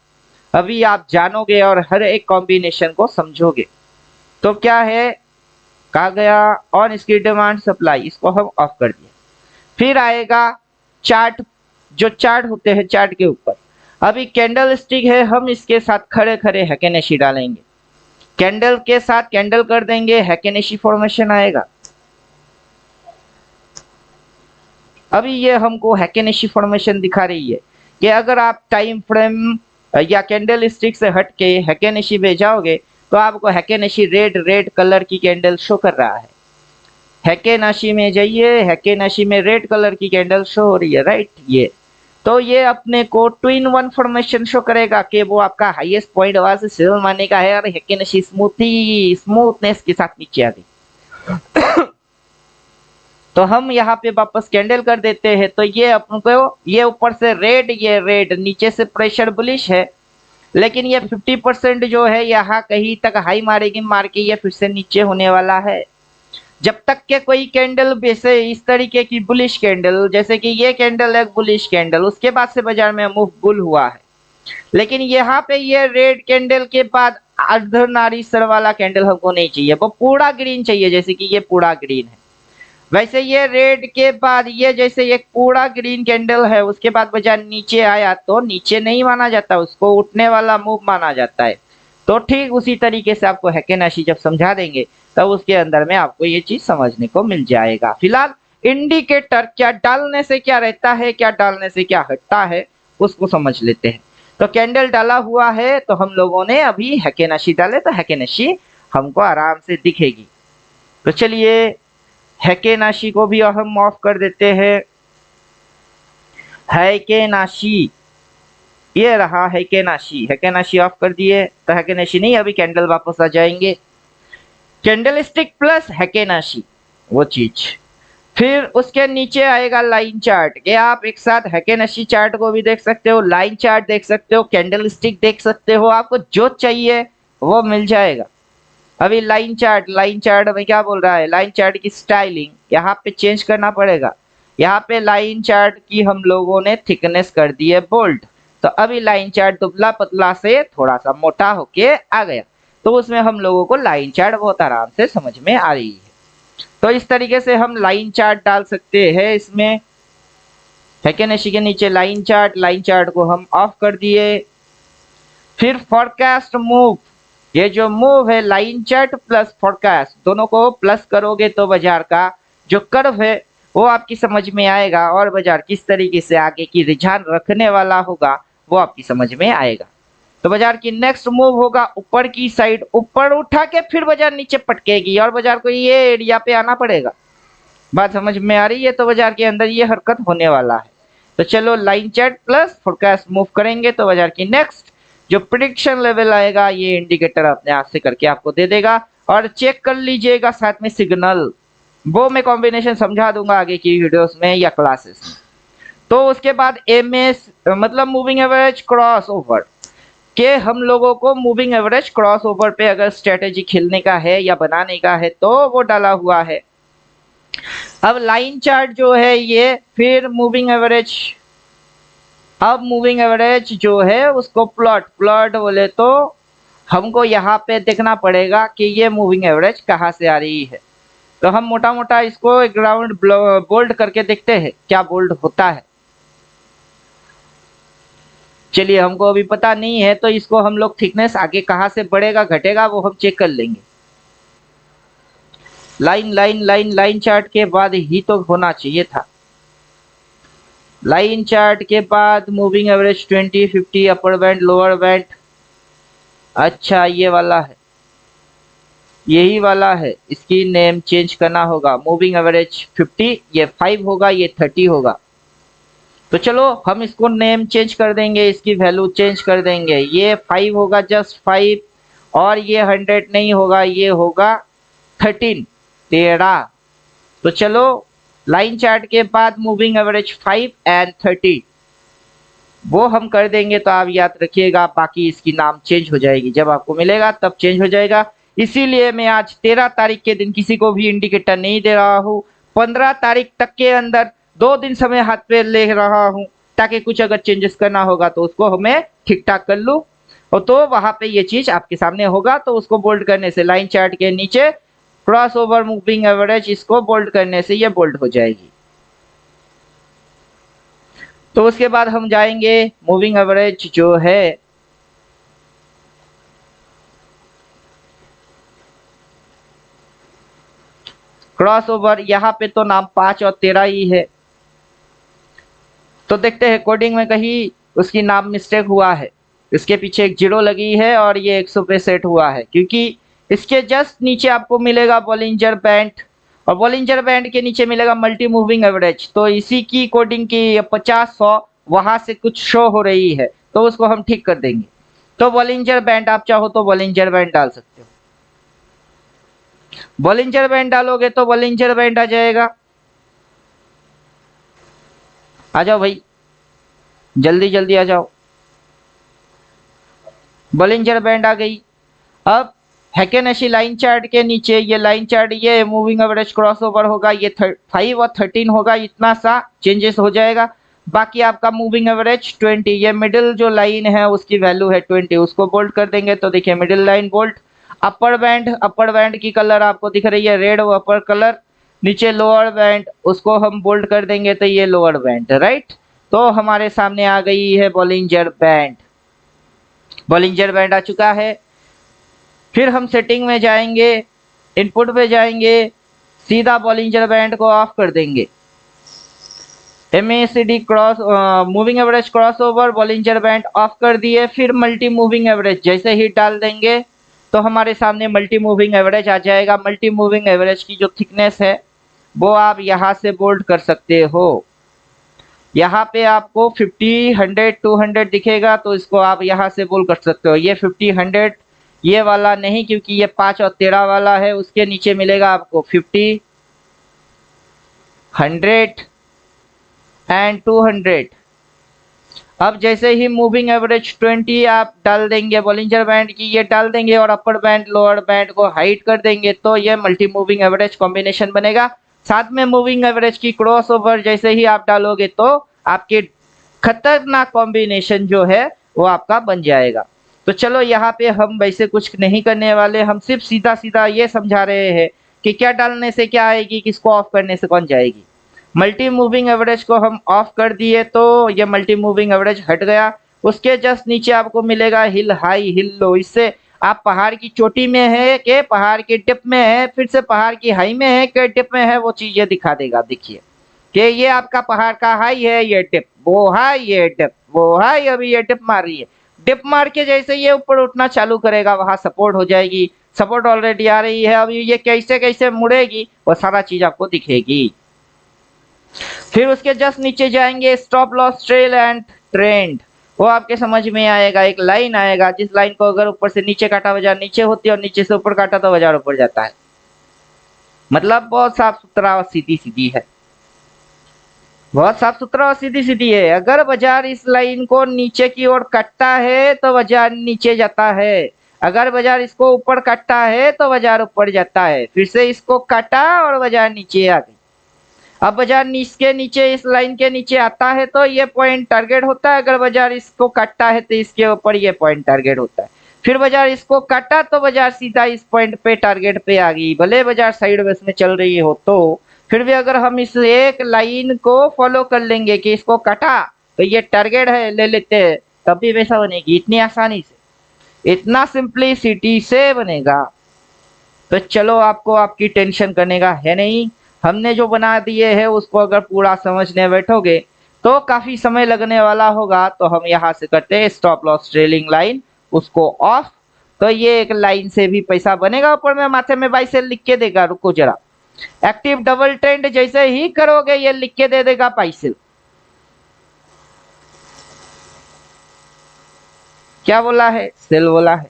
अभी आप जानोगे और हर एक कॉम्बिनेशन को समझोगे। तो क्या है, कहा गया ऑन स्क्रीन डिमांड सप्लाई, इसको हम ऑफ कर दिए। फिर आएगा चार्ट, जो चार्ट होते हैं चार्ट के ऊपर। अभी कैंडल स्टिक है, हम इसके साथ खड़े खड़े हैकेनेशी डालेंगे, कैंडल के साथ कैंडल कर देंगे, हैकेनेशी फॉर्मेशन आएगा। अभी ये हमको हैकेनेशी फॉर्मेशन दिखा रही है कि अगर आप टाइम फ्रेम या कैंडल स्टिक से हट के हैकेनेशी में जाओगे तो आपको हैकेनेशी रेड कलर की कैंडल शो कर रहा है। हैकेनेशी में जाइए, हैकेनेशी में रेड कलर की कैंडल शो हो रही है, राइट। ये तो ये अपने को 2-in-1 फॉर्मेशन शो करेगा कि वो आपका हाईएस्ट पॉइंट वहां से सेल मारने का है और हैकेनेशी स्मूथनेस के साथ नीचे आ गई। तो हम यहाँ पे वापस कैंडल कर देते हैं, तो ये अपन को ये ऊपर से रेड, ये रेड, नीचे से प्रेशर बुलिश है, लेकिन ये 50% जो है यहाँ कहीं तक हाई मारेगी, मार के ये फिर से नीचे होने वाला है। जब तक के कोई कैंडल वैसे इस तरीके की बुलिश कैंडल, जैसे कि ये कैंडल एक बुलिश कैंडल, उसके बाद से बाजार में मूव बुल हुआ है, लेकिन यहाँ पे ये रेड कैंडल के बाद अर्धनारीश्वर वाला कैंडल हमको नहीं चाहिए, वो पूरा ग्रीन चाहिए, जैसे कि ये पूरा ग्रीन है। वैसे ये रेड के बाद ये जैसे एक पूरा ग्रीन कैंडल है, उसके बाद बाजार नीचे आया तो नीचे नहीं माना जाता, उसको उठने वाला मूव माना जाता है। तो ठीक उसी तरीके से आपको हैकेनेशी जब समझा देंगे तब उसके अंदर में आपको ये चीज समझने को मिल जाएगा। फिलहाल इंडिकेटर क्या डालने से क्या रहता है, क्या डालने से क्या हटता है, उसको समझ लेते हैं। तो कैंडल डाला हुआ है तो हम लोगों ने अभी हैकेनेशी डाले, तो हैकेनेशी हमको आराम से दिखेगी। तो चलिए हैकेनेशी को भी हम ऑफ कर देते हैं। हैकेनेशी, ये रहा हैकेनेशी, हैकेनेशी ऑफ कर दिए। तो हैकेनेशी नहीं, अभी कैंडल वापस आ जाएंगे, कैंडल स्टिक प्लस हैकेनेशी वो चीज। फिर उसके नीचे आएगा लाइन चार्ट, कि आप एक साथ हैकेनेशी चार्ट को भी देख सकते हो, लाइन चार्ट देख सकते हो, कैंडल स्टिक देख सकते हो, आपको जो चाहिए वो मिल जाएगा। अभी लाइन चार्ट में क्या बोल रहा है, लाइन चार्ट की स्टाइलिंग यहाँ पे चेंज करना पड़ेगा। यहाँ पे लाइन चार्ट की हम लोगों ने थिकनेस कर दी है बोल्ड, तो अभी लाइन चार्ट दुबला पतला से थोड़ा सा मोटा होके आ गया। तो उसमें हम लोगों को लाइन चार्ट बहुत आराम से समझ में आ रही है। तो इस तरीके से हम लाइन चार्ट डाल सकते हैं इसमें। हैकेनेशी के नीचे लाइन चार्ट को हम ऑफ कर दिए। फिर फोरकास्ट मूव, ये जो मूव है लाइन चार्ट प्लस फोरकास्ट दोनों को प्लस करोगे तो बाजार का जो कर्व है वो आपकी समझ में आएगा और बाजार किस तरीके से आगे की रुझान रखने वाला होगा वो आपकी समझ में आएगा। तो बाजार की नेक्स्ट मूव होगा ऊपर की साइड, ऊपर उठा के फिर बाजार नीचे पटकेगी और बाजार को ये एरिया पे आना पड़ेगा। बात समझ में आ रही है? तो बाजार के अंदर ये हरकत होने वाला है। तो चलो line chart plus forecast move करेंगे तो बाजार की नेक्स्ट जो प्रिडिक्शन लेवल आएगा ये इंडिकेटर अपने हाथ से करके आपको दे देगा। और चेक कर लीजिएगा साथ में सिग्नल, वो मैं कॉम्बिनेशन समझा दूंगा आगे की वीडियोस में या क्लासेस में। तो उसके बाद एमएस मतलब मूविंग एवरेज क्रॉस ओवर के हम लोगों को मूविंग एवरेज क्रॉस ओवर पे अगर स्ट्रेटेजी खेलने का है या बनाने का है तो वो डाला हुआ है। अब लाइन चार्ट जो है ये, फिर मूविंग एवरेज, अब मूविंग एवरेज जो है उसको प्लॉट बोले तो हमको यहाँ पे देखना पड़ेगा कि ये मूविंग एवरेज कहाँ से आ रही है। तो हम मोटा मोटा इसको ग्राउंड बोल्ड करके देखते हैं क्या बोल्ड होता है। चलिए हमको अभी पता नहीं है तो इसको हम लोग थिकनेस आगे कहाँ से बढ़ेगा घटेगा वो हम चेक कर लेंगे। लाइन चार्ट के बाद ही तो होना चाहिए था। लाइन चार्ट के बाद moving average 20, 50, upper band, lower band. अच्छा ये वाला है, यही वाला है, इसकी नेम चेंज करना होगा। मूविंग एवरेज 50, ये 5 होगा, ये 30 होगा। तो चलो हम इसको नेम चेंज कर देंगे, इसकी वैल्यू चेंज कर देंगे। ये 5 होगा, जस्ट 5, और ये 100 नहीं होगा, ये होगा 13। तो चलो लाइन चार्ट के बाद मूविंग एवरेज 5 एंड 30 वो हम कर देंगे। तो आप याद रखिएगा, बाकी इसकी नाम चेंज हो जाएगी, जब आपको मिलेगा तब चेंज हो जाएगा। इसीलिए मैं आज 13 तारीख के दिन किसी को भी इंडिकेटर नहीं दे रहा हूँ। 15 तारीख तक के अंदर 2 दिन समय हाथ पे ले रहा हूँ ताकि कुछ अगर चेंजेस करना होगा तो उसको हमें ठीक ठाक कर लूँ। और तो वहां पे ये चीज आपके सामने होगा तो उसको बोल्ड करने से लाइन चार्ट के नीचे क्रॉस ओवर मूविंग एवरेज, इसको बोल्ड करने से ये बोल्ड हो जाएगी। तो उसके बाद हम जाएंगे मूविंग एवरेज जो है क्रॉस ओवर, यहाँ पे तो नाम 5 और 13 ही है। तो देखते हैं कोडिंग में कहीं उसकी नाम मिस्टेक हुआ है, इसके पीछे एक 0 लगी है और ये 100 पे सेट हुआ है, क्योंकि इसके जस्ट नीचे आपको मिलेगा बॉलिंजर बैंड और बॉलिंजर बैंड के नीचे मिलेगा मल्टी मूविंग एवरेज। तो इसी की कोडिंग की 50-100 वहां से कुछ शो हो रही है, तो उसको हम ठीक कर देंगे। तो बॉलिंजर बैंड आप चाहो तो बॉलिंजर बैंड डाल सकते हो। बॉलिंजर बैंड डालोगे तो बॉलिंजर बैंड आ जाएगा। आ जाओ भाई, जल्दी जल्दी आ जाओ। बॉलिंजर बैंड आ गई। अब हैकेनेशी लाइन चार्ट के नीचे ये लाइन चार्ट, ये मूविंग एवरेज क्रॉस ओवर होगा, ये 5 और 13 होगा, इतना सा चेंजेस हो जाएगा। बाकी आपका मूविंग एवरेज 20, ये मिडिल जो लाइन है उसकी वैल्यू है 20, उसको बोल्ड कर देंगे। तो देखिए middle line bold. Upper band की कलर आपको दिख रही है रेड, वो अपर कलर। नीचे लोअर बैंड, उसको हम बोल्ड कर देंगे तो ये लोअर बैंड, राइट। तो हमारे सामने आ गई है बॉलिंजर बैंड। बॉलिंजर बैंड आ चुका है। फिर हम सेटिंग में जाएंगे, इनपुट पे जाएंगे, सीधा बॉलिंजर बैंड को ऑफ कर देंगे। MACD cross moving average cross over, Bollinger band of कर दिए। फिर मल्टी मूविंग एवरेज जैसे ही डाल देंगे तो हमारे सामने मल्टी मूविंग एवरेज आ जाएगा। मल्टी मूविंग एवरेज की जो थिकनेस है वो आप यहाँ से बोल्ड कर सकते हो। यहाँ पे आपको 50, 100, 200 दिखेगा, तो इसको आप यहाँ से बोल्ड कर सकते हो। ये 50, 100 ये वाला नहीं, क्योंकि ये 5 और 13 वाला है। उसके नीचे मिलेगा आपको 50, 100 एंड 200। अब जैसे ही मूविंग एवरेज 20 आप डाल देंगे बॉलिंजर बैंड की, ये डाल देंगे और अपर बैंड लोअर बैंड को हाइड कर देंगे, तो ये मल्टी मूविंग एवरेज कॉम्बिनेशन बनेगा। साथ में मूविंग एवरेज की क्रॉस ओवर जैसे ही आप डालोगे तो आपके खतरनाक कॉम्बिनेशन जो है वो आपका बन जाएगा। तो चलो यहाँ पे हम वैसे कुछ नहीं करने वाले, हम सिर्फ सीधा सीधा ये समझा रहे हैं कि क्या डालने से क्या आएगी, किसको ऑफ करने से कौन जाएगी। मल्टी मूविंग एवरेज को हम ऑफ कर दिए तो ये मल्टी मूविंग एवरेज हट गया। उसके जस्ट नीचे आपको मिलेगा हिल हाई हिल लो। इससे आप पहाड़ की चोटी में है कि पहाड़ के टिप में है, फिर से पहाड़ की हाई में है कि टिप में है, वो चीज ये दिखा देगा। देखिए कि ये आपका पहाड़ का हाई है, ये टिप, वो हाई, ये टिप, वो हाई, अभी ये टिप मार रही है। डिप मार के जैसे ये ऊपर उठना चालू करेगा वहां सपोर्ट हो जाएगी। सपोर्ट ऑलरेडी आ रही है, अब ये कैसे कैसे मुड़ेगी वो सारा चीज आपको दिखेगी। फिर उसके जस्ट नीचे जाएंगे stop loss trail and trend, वो आपके समझ में आएगा। एक लाइन आएगा जिस लाइन को अगर ऊपर से नीचे काटा बाजार नीचे होती है और नीचे से ऊपर काटा तो बाजार ऊपर जाता है। मतलब बहुत साफ सुथरा और सीधी सीधी है, बहुत साफ सुथरा और सीधी सीधी है। अगर बाजार इस लाइन को नीचे की ओर काटता है तो बाजार नीचे जाता है, अगर बाजार इसको ऊपर काटता है तो बाजार ऊपर जाता है। फिर से इसको काटा और बाजार नीचे आ गई। अब बाजार इसके नीचे इस लाइन के नीचे आता है तो ये पॉइंट टारगेट होता है, अगर बाजार इसको काटता है तो इसके ऊपर ये पॉइंट टारगेट होता है। फिर बाजार इसको काटा तो बाजार सीधा इस पॉइंट पे टारगेट पे आ गई, भले बाजार साइडवेज में चल रही हो तो। फिर भी अगर हम इस एक लाइन को फॉलो कर लेंगे कि इसको काटा तो ये टारगेट है ले लेते हैं, तब भी वैसा बनेगी, इतनी आसानी से, इतना सिंपलिसिटी से बनेगा। तो चलो आपको आपकी टेंशन करने का है नहीं, हमने जो बना दिए है उसको अगर पूरा समझने बैठोगे तो काफी समय लगने वाला होगा। तो हम यहाँ से करते हैं स्टॉप लॉस ट्रेलिंग लाइन, उसको ऑफ। तो ये एक लाइन से भी पैसा बनेगा, ऊपर में माथे में बाई सेल लिख के देगा, रुको जरा। एक्टिव डबल ट्रेंड जैसे ही करोगे ये लिख के दे देगा बाई सेल। क्या बोला है? सेल बोला है,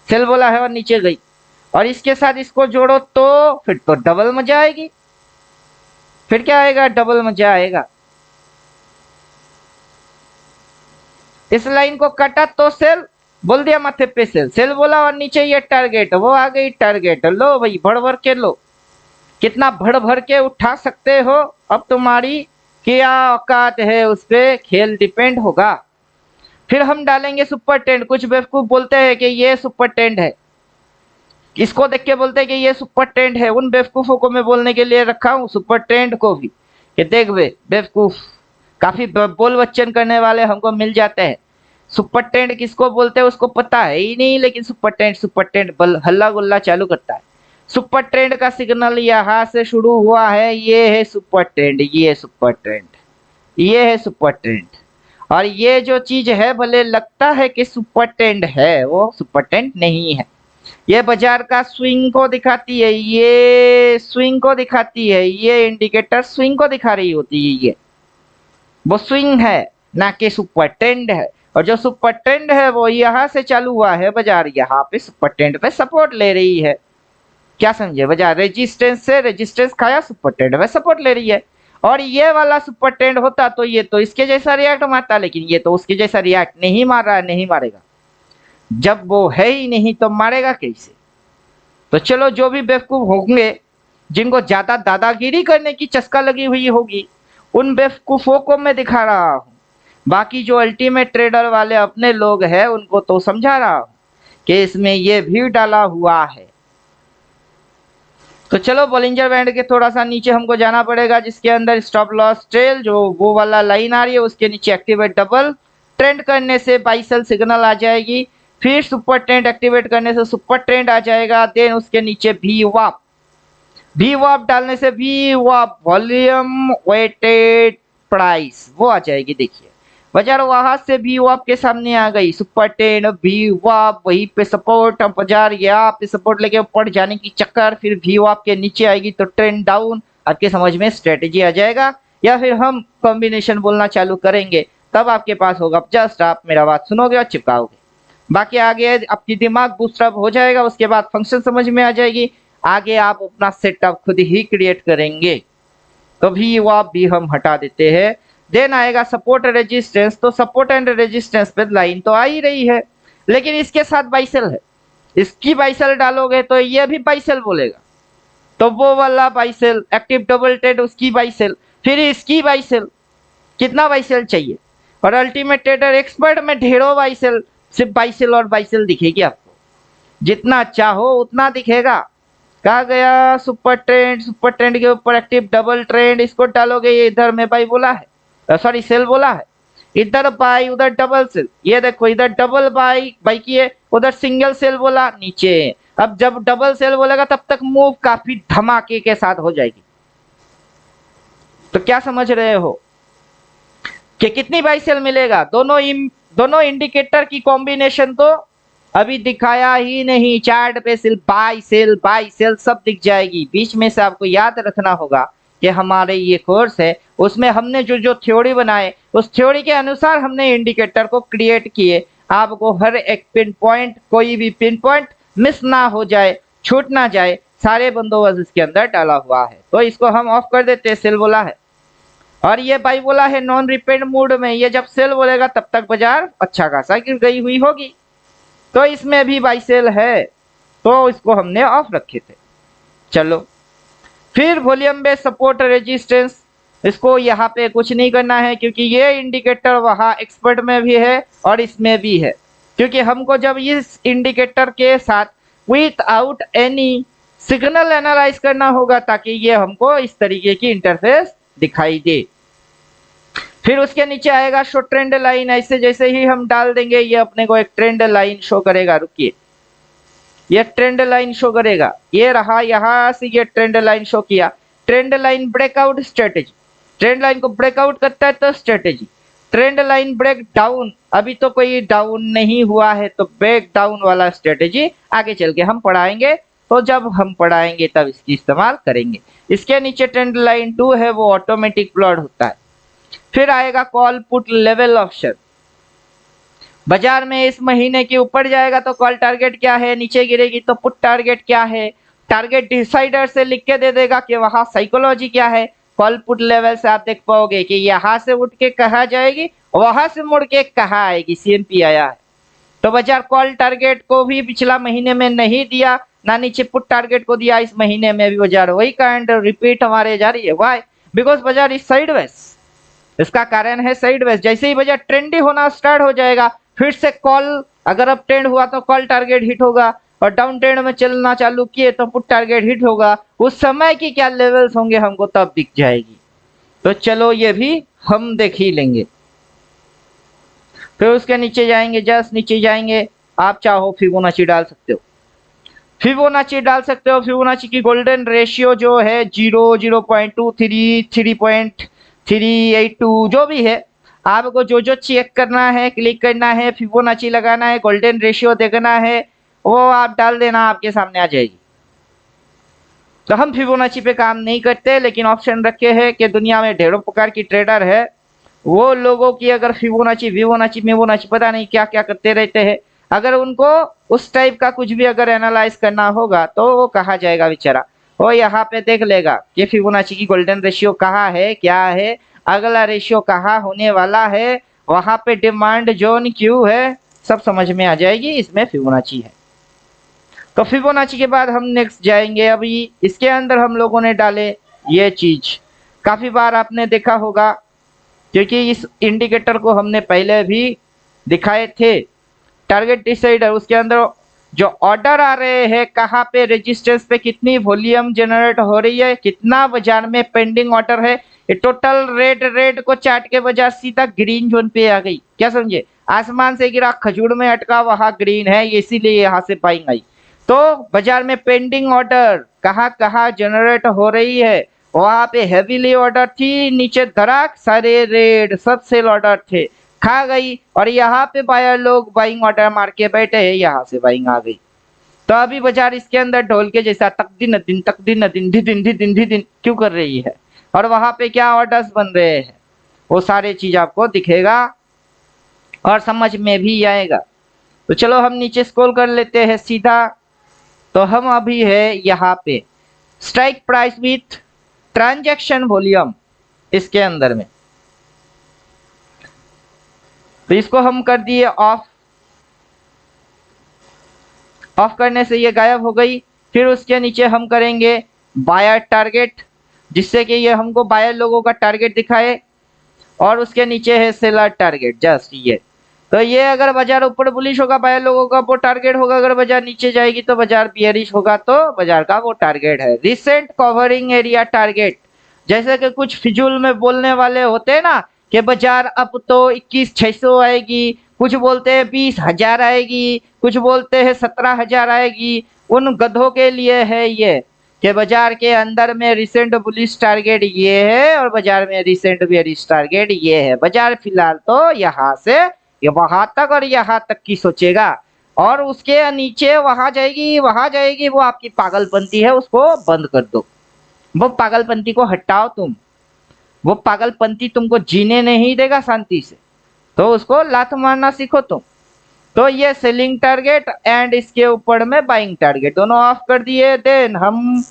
सेल बोला है और नीचे गई। और इसके साथ इसको जोड़ो तो फिर तो डबल मजा आएगी। फिर क्या आएगा? डबल मजा आएगा। इस लाइन को काटा तो सेल बोल दिया, माथे पे सेल, सेल बोला और नीचे ये टारगेट, वो आ गई टारगेट। लो भाई भर भर के लो, कितना भर भर के उठा सकते हो अब तुम्हारी क्या औकात है, उस पर खेल डिपेंड होगा। फिर हम डालेंगे सुपर ट्रेंड। कुछ बेवकूफ बोलते हैं कि ये सुपर ट्रेंड है, इसको देख के बोलते हैं कि ये सुपर ट्रेंड है। उन बेवकूफों को मैं बोलने के लिए रखा हूँ सुपर ट्रेंड को भी, कि देख बेवकूफ, काफी बोल वचन करने वाले हमको मिल जाते हैं। सुपर ट्रेंड किसको बोलते हैं उसको पता है ही नहीं, लेकिन सुपर ट्रेंड हल्ला गुल्ला चालू करता है। सुपर ट्रेंड का सिग्नल यहाँ से शुरू हुआ है, ये है सुपर ट्रेंड, ये सुपर ट्रेंड, ये है सुपर ट्रेंड। और ये जो चीज है भले लगता है कि सुपर ट्रेंड है, वो सुपर ट्रेंड नहीं है। ये बाजार का स्विंग को दिखाती है, ये स्विंग को दिखाती है, ये इंडिकेटर स्विंग को दिखा रही होती है, ये वो स्विंग है ना कि सुपर ट्रेंड है। और जो सुपर ट्रेंड है वो यहाँ से चालू हुआ है, बाजार यहाँ पे सुपर ट्रेंड पे सपोर्ट ले रही है। क्या समझे? बाजार रेजिस्टेंस से रेजिस्टेंस खाया, सुपर ट्रेंड पे सपोर्ट ले रही है। और ये वाला सुपर ट्रेंड होता तो ये तो इसके जैसा रिएक्ट मारता, लेकिन ये तो उसके जैसा रिएक्ट नहीं मार रहा है, नहीं मारेगा। जब वो है ही नहीं तो मारेगा कैसे? तो चलो जो भी बेवकूफ होंगे जिनको ज्यादा दादागिरी करने की चस्का लगी हुई होगी, उन बेवकूफों को मैं दिखा रहा हूँ। बाकी जो अल्टीमेट ट्रेडर वाले अपने लोग हैं उनको तो समझा रहा हूँ कि इसमें ये भी डाला हुआ है। तो चलो बॉलिंजर बैंड के थोड़ा सा नीचे हमको जाना पड़ेगा, जिसके अंदर स्टॉप लॉस ट्रेल जो वो वाला लाइन आ रही है उसके नीचे एक्टिवेट डबल ट्रेंड करने से बाई सेल सिग्नल आ जाएगी। फिर सुपर ट्रेंड एक्टिवेट करने से सुपर ट्रेंड आ जाएगा। देन उसके नीचे वी वाप, वी वाप डालने से वी वाप वॉल्यूम वेटेड प्राइस वो आ जाएगी। देखिए बाजार वहां से वी वाप के सामने आ गई, सुपर ट्रेंड वी वाप वहीं पे सपोर्ट, अब बाजार यहाँ पे सपोर्ट लेके ऊपर जाने की चक्कर, फिर वी वाप के नीचे आएगी तो ट्रेंड डाउन। आपके समझ में स्ट्रेटेजी आ जाएगा, या फिर हम कॉम्बिनेशन बोलना चालू करेंगे तब आपके पास होगा। जस्ट आप मेरा बात सुनोगे और चिपकाओगे, बाकी आगे आपकी दिमाग बूस्टअप हो जाएगा, उसके बाद फंक्शन समझ में आ जाएगी, आगे आप अपना सेटअप खुद ही क्रिएट करेंगे। तो भी वो आप भी हम हटा देते हैं। देन आएगा सपोर्ट रेजिस्टेंस, तो सपोर्ट एंड रेजिस्टेंस पे लाइन तो आ ही रही है, लेकिन इसके साथ बाई सेल है, इसकी बाई सेल डालोगे तो ये भी बाई सेल बोलेगा, तो वो वाला buy sell active double trade उसकी बाई सेल, फिर इसकी बाई सेल, कितना बाई सेल चाहिए। और अल्टीमेट ट्रेडर एक्सपर्ट में ढेरों बाई सेल, सिर्फ बाई सेल और बाई सेल दिखेगी आपको, जितना चाहो उतना दिखेगा। कहा गया सुपर ट्रेंड के ऊपर एक्टिव डबल ट्रेंड, इसको डालोगे ये इधर में बाई बोला है, सॉरी सेल बोला है, इधर बाई उधर डबल सेल, ये देखो इधर डबल बाई की है, उधर सिंगल सेल बोला नीचे। अब जब डबल सेल बोलेगा तब तक मूव काफी धमाके के साथ हो जाएगी। तो क्या समझ रहे हो कि कितनी बाई सेल मिलेगा? दोनों इंडिकेटर की कॉम्बिनेशन तो अभी दिखाया ही नहीं, चार्ट पे सिर्फ बाई सेल सब दिख जाएगी। बीच में से आपको याद रखना होगा कि हमारे ये कोर्स है उसमें हमने जो थ्योरी बनाए उस थ्योरी के अनुसार हमने इंडिकेटर को क्रिएट किए। आपको हर एक पिन पॉइंट, कोई भी पिन पॉइंट मिस ना हो जाए, छूट ना जाए, सारे बंदोबस्त इसके अंदर डाला हुआ है। तो इसको हम ऑफ कर देते हैं, सेल बोला है, और ये बाई बोला है नॉन रिपेंड मूड में। ये जब सेल बोलेगा तब तक बाजार अच्छा खासा गिर गई हुई होगी, तो इसमें भी बाई सेल है, तो इसको हमने ऑफ रखे थे। चलो फिर वॉल्यूम बेस सपोर्ट रेजिस्टेंस, इसको यहाँ पे कुछ नहीं करना है क्योंकि ये इंडिकेटर वहाँ एक्सपर्ट में भी है और इसमें भी है, क्योंकि हमको जब इस इंडिकेटर के साथ विदाउट एनी सिग्नल एनालाइज करना होगा ताकि ये हमको इस तरीके की इंटरफेस दिखाई दे। फिर उसके नीचे आएगा शो ट्रेंड लाइन, ऐसे जैसे ही हम डाल देंगे ये अपने को एक ट्रेंड लाइन शो करेगा। रुकिए, ये ट्रेंड लाइन शो करेगा, ये रहा, यहाँ से ये ट्रेंड लाइन शो किया। Trend line breakout strategy, trend line को ब्रेकआउट करता है तो strategy. Trend line break down, अभी तो कोई डाउन नहीं हुआ है तो ब्रेक डाउन वाला स्ट्रेटेजी आगे चल के हम पढ़ाएंगे, तो जब हम पढ़ाएंगे तब इसकी इस्तेमाल करेंगे। इसके नीचे ट्रेंड लाइन 2 है, वो ऑटोमेटिक प्लॉट होता है। फिर आएगा कॉल पुट लेवल ऑप्शन, बाजार में इस महीने के ऊपर जाएगा तो कॉल टारगेट क्या है, नीचे गिरेगी तो पुट टारगेट क्या है। टारगेट डिसाइडर से लिख के दे देगा कि वहां साइकोलॉजी क्या है। कॉल पुट लेवल से आप देख पाओगे कि यहाँ से उठ के कहाँ जाएगी, वहां से मुड़ के कहाँ आएगी, सीएमपी आया है। तो बाजार कॉल टारगेट को भी पिछला महीने में नहीं दिया, ना नीचे पुट टारगेट को दिया, इस महीने में भी बाजार वही काइंड रिपीट हमारे जारी है। वाई? बिकॉज बाजार इज साइडवेज, इसका कारण है साइडवेज। जैसे ही बाजार ट्रेंडी होना स्टार्ट हो जाएगा फिर से कॉल, अगर अप ट्रेंड हुआ तो कॉल टारगेट हिट होगा, और डाउन ट्रेंड में चलना चालू किए तो पुट टारगेट हिट होगा। उस समय की क्या लेवल्स होंगे हमको तब दिख जाएगी। तो चलो ये भी हम देख ही लेंगे। फिर उसके नीचे जाएंगे, जस्ट नीचे जाएंगे, आप चाहो फिबोनाची डाल सकते हो, फिबोनाची डाल सकते हो। फिबोनाची की गोल्डन रेशियो जो है 0, 0.23, 3.382 जो भी है, आपको जो चेक करना है, क्लिक करना है, फिबोनाची लगाना है, गोल्डन रेशियो देखना है, वो आप डाल देना, आपके सामने आ जाएगी। तो हम फिबोनाची पे काम नहीं करते, लेकिन ऑप्शन रखे हैं कि दुनिया में ढेरों प्रकार की ट्रेडर है, वो लोगों की अगर फिबोनाची मेबोनाची पता नहीं क्या क्या करते रहते हैं, अगर उनको उस टाइप का कुछ भी अगर एनालाइज करना होगा तो वो कहा जाएगा बेचारा, वो यहाँ पे देख लेगा कि फिबोनाची की गोल्डन रेशियो कहाँ है, क्या है, अगला रेशियो कहाँ होने वाला है, वहां पे डिमांड जोन क्यों है, सब समझ में आ जाएगी। इसमें फिबोनाची है। तो फिबोनाची के बाद हम नेक्स्ट जाएंगे। अभी इसके अंदर हम लोगों ने डाले ये चीज, काफी बार आपने देखा होगा क्योंकि इस इंडिकेटर को हमने पहले भी दिखाए थे। टारगेट डिसाइडर, उसके अंदर जो ऑर्डर आ रहे हैं, कहाँ पे रेजिस्टेंस पे कितनी वॉल्यूम जनरेट हो रही है, कितना बाजार में पेंडिंग ऑर्डर है, ये टोटल रेड को चाट के बाजार सीधा ग्रीन जोन पे आ गई। क्या समझे? आसमान से गिरा खजूर में अटका, वहां ग्रीन है, इसीलिए यहाँ से बाइंग आई। तो बाजार में पेंडिंग ऑर्डर कहाँ कहाँ जनरेट हो रही है, वहां पे हेवीली ऑर्डर थी, नीचे धड़ाक सारे रेड, सब सेल ऑर्डर थे, खा गई, और यहाँ पे बायर लोग बाइंग ऑर्डर मार के बैठे हैं, यहाँ से बाइंग आ गई। तो अभी बाजार इसके अंदर ढोल के जैसा तकदीन धिदिन क्यों कर रही है, और वहां पे क्या ऑर्डर्स बन रहे हैं, वो सारे चीज आपको दिखेगा और समझ में भी आएगा। तो चलो हम नीचे स्क्रॉल कर लेते हैं सीधा। तो हम अभी है यहाँ पे strike price with transaction volume, इसके अंदर में, तो इसको हम कर दिए ऑफ। ऑफ करने से ये गायब हो गई। फिर उसके नीचे हम करेंगे बायर टारगेट, जिससे कि ये हमको बायर लोगों का टारगेट दिखाए, और उसके नीचे है सेलर टारगेट, जस्ट ये। तो ये अगर बाजार ऊपर बुलिश होगा बायर लोगों का वो टारगेट होगा, अगर बाजार नीचे जाएगी तो बाजार बियरिश होगा तो बाजार का वो टारगेट है। रिसेंट कवरिंग एरिया टारगेट, जैसे कि कुछ फिजूल में बोलने वाले होते हैं ना कि बाजार अब तो 21,600 आएगी, कुछ बोलते हैं 20,000 आएगी, कुछ बोलते हैं 17,000 आएगी। उन गधों के लिए है ये कि बाजार के अंदर में रिसेंट बुलिश टारगेट ये है और बाजार में रिसेंट बियरिश टारगेट ये है। बाजार फिलहाल तो यहाँ से ये वहां तक और यहाँ तक की सोचेगा और उसके नीचे वहां जाएगी, वो आपकी पागलपंती है, उसको बंद कर दो। वो पागलपंती को हटाओ तुम, वो पागलपंती तुमको जीने नहीं देगा शांति से, तो उसको लात मारना सीखो तुम। तो ये सेलिंग टारगेट एंड इसके ऊपर में बाइंग टारगेट दोनों ऑफ कर दिए। देन हम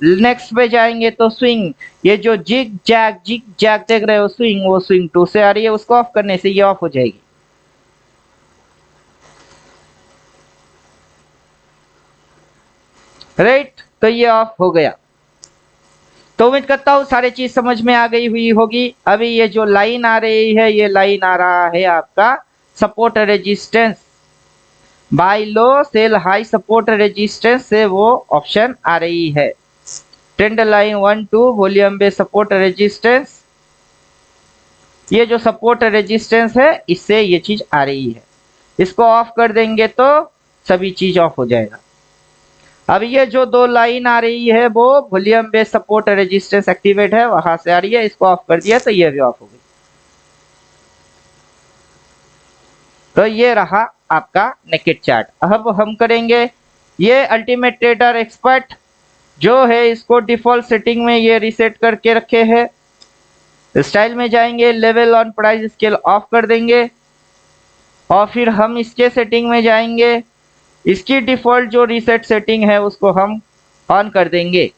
नेक्स्ट पे जाएंगे तो स्विंग, ये जो जिग जैग देख रहे हो स्विंग, वो स्विंग 2 से आ रही है, उसको ऑफ करने से ये ऑफ हो जाएगी। राइट, तो ये ऑफ हो गया। तो उम्मीद करता हूँ सारी चीज समझ में आ गई हुई होगी। अभी ये जो लाइन आ रही है, ये लाइन आ रहा है आपका सपोर्ट रेजिस्टेंस, बाय लो सेल हाई सपोर्ट रेजिस्टेंस से वो ऑप्शन आ रही है। Trend line 1 2 volume base support resistance, ये जो सपोर्ट रेजिस्टेंस है इससे ये चीज आ रही है, इसको ऑफ कर देंगे तो सभी चीज ऑफ हो जाएगा। अब ये जो दो लाइन आ रही है वो volume base support resistance activate है, वहां से आ रही है, इसको ऑफ कर दिया तो ये भी ऑफ हो गई। तो ये रहा आपका नेकेड चार्ट। अब हम करेंगे ये अल्टीमेट ट्रेडर एक्सपर्ट जो है, इसको डिफॉल्ट सेटिंग में ये रीसेट करके रखे हैं। स्टाइल में जाएंगे, level on price scale of कर देंगे और फिर हम इसके सेटिंग में जाएंगे, इसकी डिफॉल्ट जो रीसेट सेटिंग है उसको हम ऑन कर देंगे।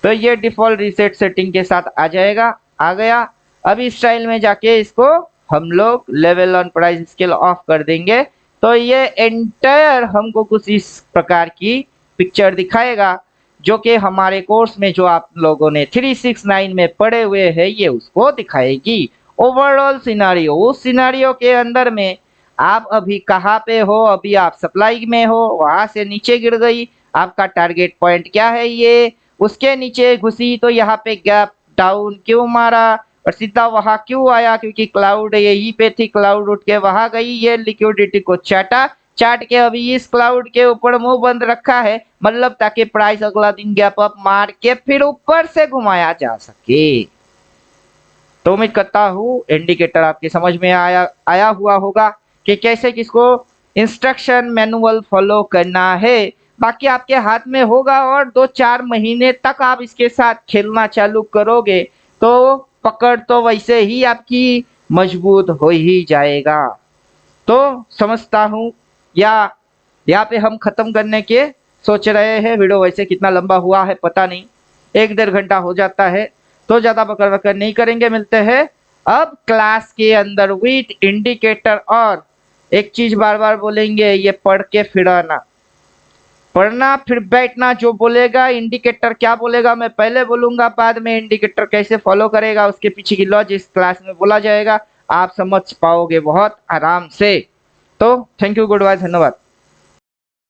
तो ये डिफॉल्ट रीसेट सेटिंग के साथ आ जाएगा, आ गया। अभी स्टाइल में जाके इसको हम लोग level on price scale of कर देंगे तो ये एंटायर हमको कुछ इस प्रकार की पिक्चर दिखाएगा, जो कि हमारे कोर्स में जो आप लोगों ने 369 में पढ़े हुए हैं ये उसको दिखाएगी। ओवरऑल सिनारियो, उस सिनारियो के अंदर में आप अभी कहाँ पे हो, अभी आप सप्लाई में हो, वहां से नीचे गिर गई, आपका टारगेट पॉइंट क्या है, ये उसके नीचे घुसी तो यहाँ पे गैप डाउन क्यों मारा और सीधा वहां क्यों आया, क्योंकि क्लाउड यही पे थी, क्लाउड उठ के वहां गई, ये लिक्विडिटी को चाट के अभी इस क्लाउड के ऊपर मुंह बंद रखा है, मतलब ताकि प्राइस अगला दिन गैप अप मार के फिर ऊपर से घुमाया जा सके। तो उम्मीद करता हूँ इंडिकेटर आपके समझ में आया हुआ होगा कि कैसे किसको इंस्ट्रक्शन मैनुअल फॉलो करना है। बाकी आपके हाथ में होगा और 2-4 महीने तक आप इसके साथ खेलना चालू करोगे तो पकड़ तो वैसे ही आपकी मजबूत हो ही जाएगा। तो समझता हूँ या यहाँ पे हम खत्म करने के सोच रहे हैं। वीडियो वैसे कितना लंबा हुआ है पता नहीं, 1-1.5 घंटा हो जाता है, तो ज्यादा बकर बकर नहीं करेंगे। मिलते हैं अब क्लास के अंदर विथ इंडिकेटर। और एक चीज बार बार बोलेंगे, ये पढ़ के फिर आना, पढ़ना फिर बैठना। जो बोलेगा इंडिकेटर क्या बोलेगा मैं पहले बोलूंगा, बाद में इंडिकेटर कैसे फॉलो करेगा उसके पीछे की लॉजिक इस क्लास में बोला जाएगा, आप समझ पाओगे बहुत आराम से। तो थैंक यू, गुड बाय, धन्यवाद।